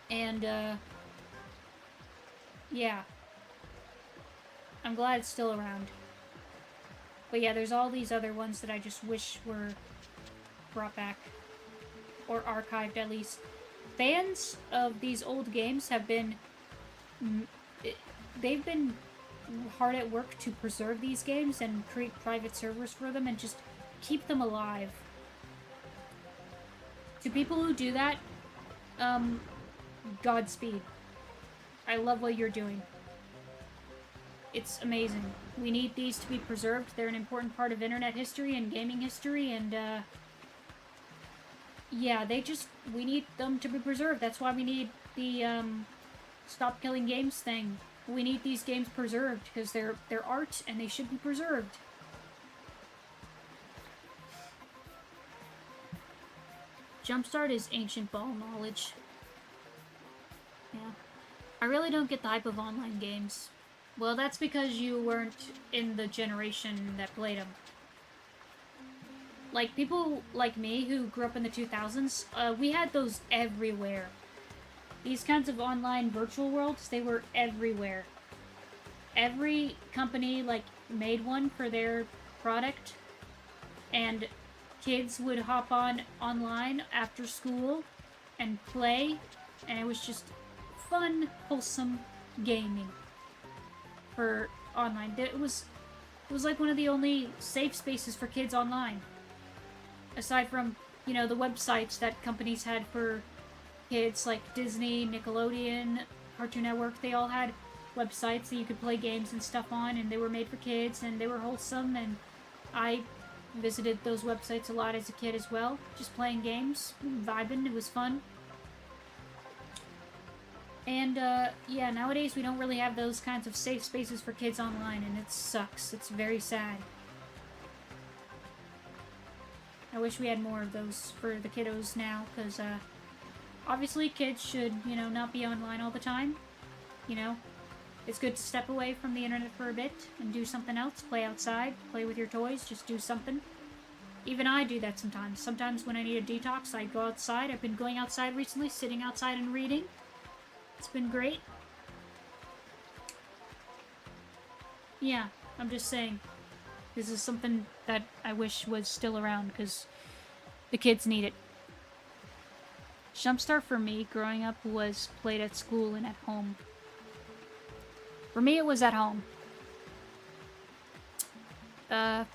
And, yeah. I'm glad it's still around. But yeah, there's all these other ones that I just wish were brought back. Or archived, at least. Fans of these old games have been... They've been hard at work to preserve these games and create private servers for them and just keep them alive. To people who do that, Godspeed. I love what you're doing. it's amazing. We need these to be preserved. They're an important part of internet history and gaming history, and, yeah, we need them to be preserved. That's why we need the, Stop Killing Games thing. We need these games preserved, because they're art, and they should be preserved. Jumpstart is ancient ball knowledge. Yeah. I really don't get the hype of online games. Well, that's because you weren't in the generation that played them. Like, people like me who grew up in the 2000s, we had those everywhere. These kinds of online virtual worlds, they were everywhere. Every company, like, made one for their product, and kids would hop on online after school and play, and it was just fun, wholesome gaming for online. It was like one of the only safe spaces for kids online. Aside from, you know, the websites that companies had for kids, like Disney, Nickelodeon, Cartoon Network, they all had websites that you could play games and stuff on, and they were made for kids, and they were wholesome, and I visited those websites a lot as a kid as well, just playing games, vibing, it was fun. And, yeah, nowadays we don't really have those kinds of safe spaces for kids online, and it sucks. It's very sad. I wish we had more of those for the kiddos now, because, obviously kids should, you know, not be online all the time. You know, it's good to step away from the internet for a bit and do something else. Play outside, play with your toys, just do something. Even I do that sometimes. Sometimes when I need a detox, I go outside. I've been going outside recently, sitting outside and reading. It's been great. Yeah, I'm just saying. This is something that I wish was still around, because the kids need it. Jumpstart for me, growing up, was played at school and at home. For me, it was at home. In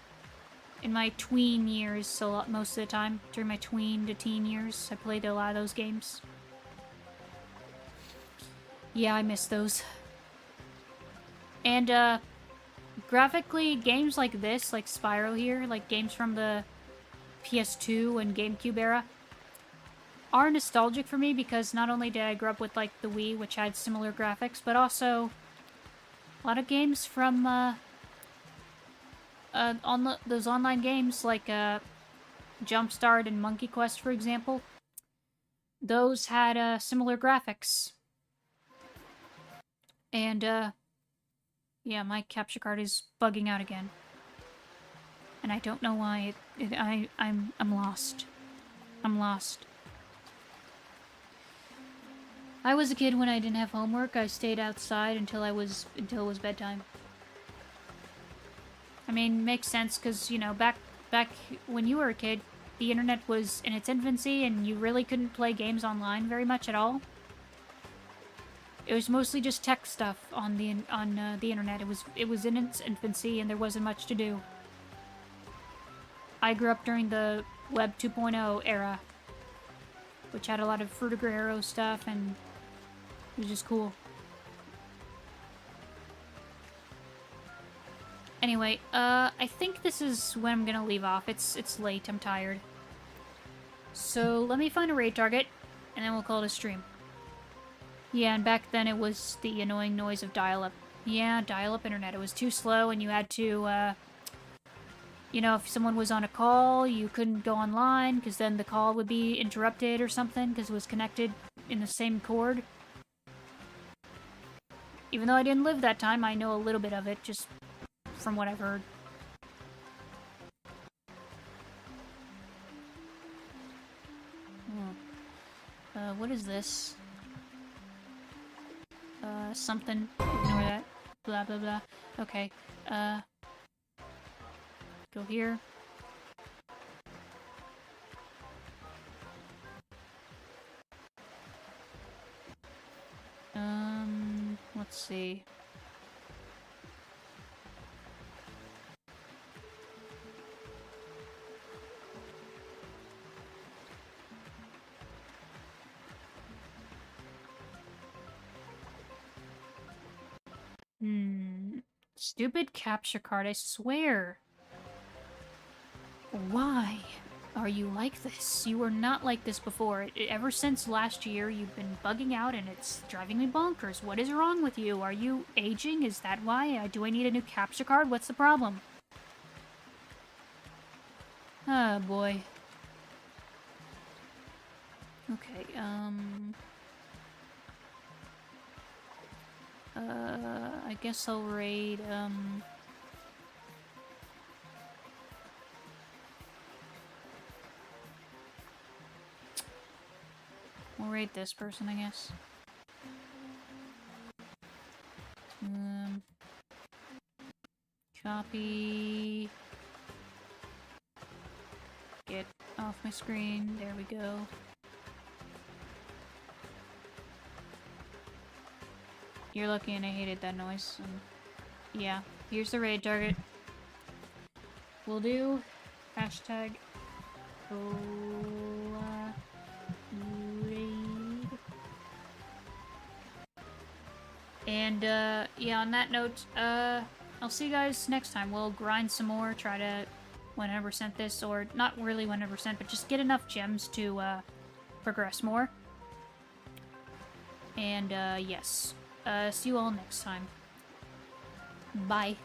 my tween years, so most of the time, during my tween to teen years, I played a lot of those games. Yeah, I miss those. And, graphically, games like this, like Spyro here, like games from the PS2 and GameCube era, are nostalgic for me because not only did I grow up with, like, the Wii, which had similar graphics, but also a lot of games from, those online games, like, Jumpstart and Monkey Quest, for example. Those had, similar graphics. And, yeah, my capture card is bugging out again. And I don't know why I'm lost. I'm lost. I was a kid when I didn't have homework. I stayed outside until it was bedtime. I mean, makes sense, because, you know, back when you were a kid, the internet was in its infancy, and you really couldn't play games online very much at all. It was mostly just tech stuff on the internet. It was in its infancy, and there wasn't much to do. I grew up during the Web 2.0 era, which had a lot of Fruit of Guerrero stuff, and it was just cool. Anyway, I think this is when I'm gonna leave off. It's late, I'm tired. So let me find a raid target, and then we'll call it a stream. Yeah, and back then it was the annoying noise of dial-up. Yeah, dial-up internet. It was too slow, and you had to, you know, if someone was on a call, you couldn't go online, because then the call would be interrupted or something, because it was connected in the same cord. Even though I didn't live that time, I know a little bit of it, just from what I've heard. Oh. What is this? Something. Ignore that. Blah, blah, blah. Okay. Go here. Let's see. Stupid capture card, I swear. Why are you like this? You were not like this before. Ever since last year, you've been bugging out and it's driving me bonkers. What is wrong with you? Are you aging? Is that why? Do I need a new capture card? What's the problem? Oh, boy. Okay, I guess I'll raid, we'll raid this person, I guess. Copy. Get off my screen. There we go. You're lucky and I hated that noise. Yeah, here's the raid target. We'll do hashtag raid. And yeah, on that note, I'll see you guys next time. We'll grind some more, try to 100% this, or not really 100%, but just get enough gems to progress more. And yes. See you all next time. Bye.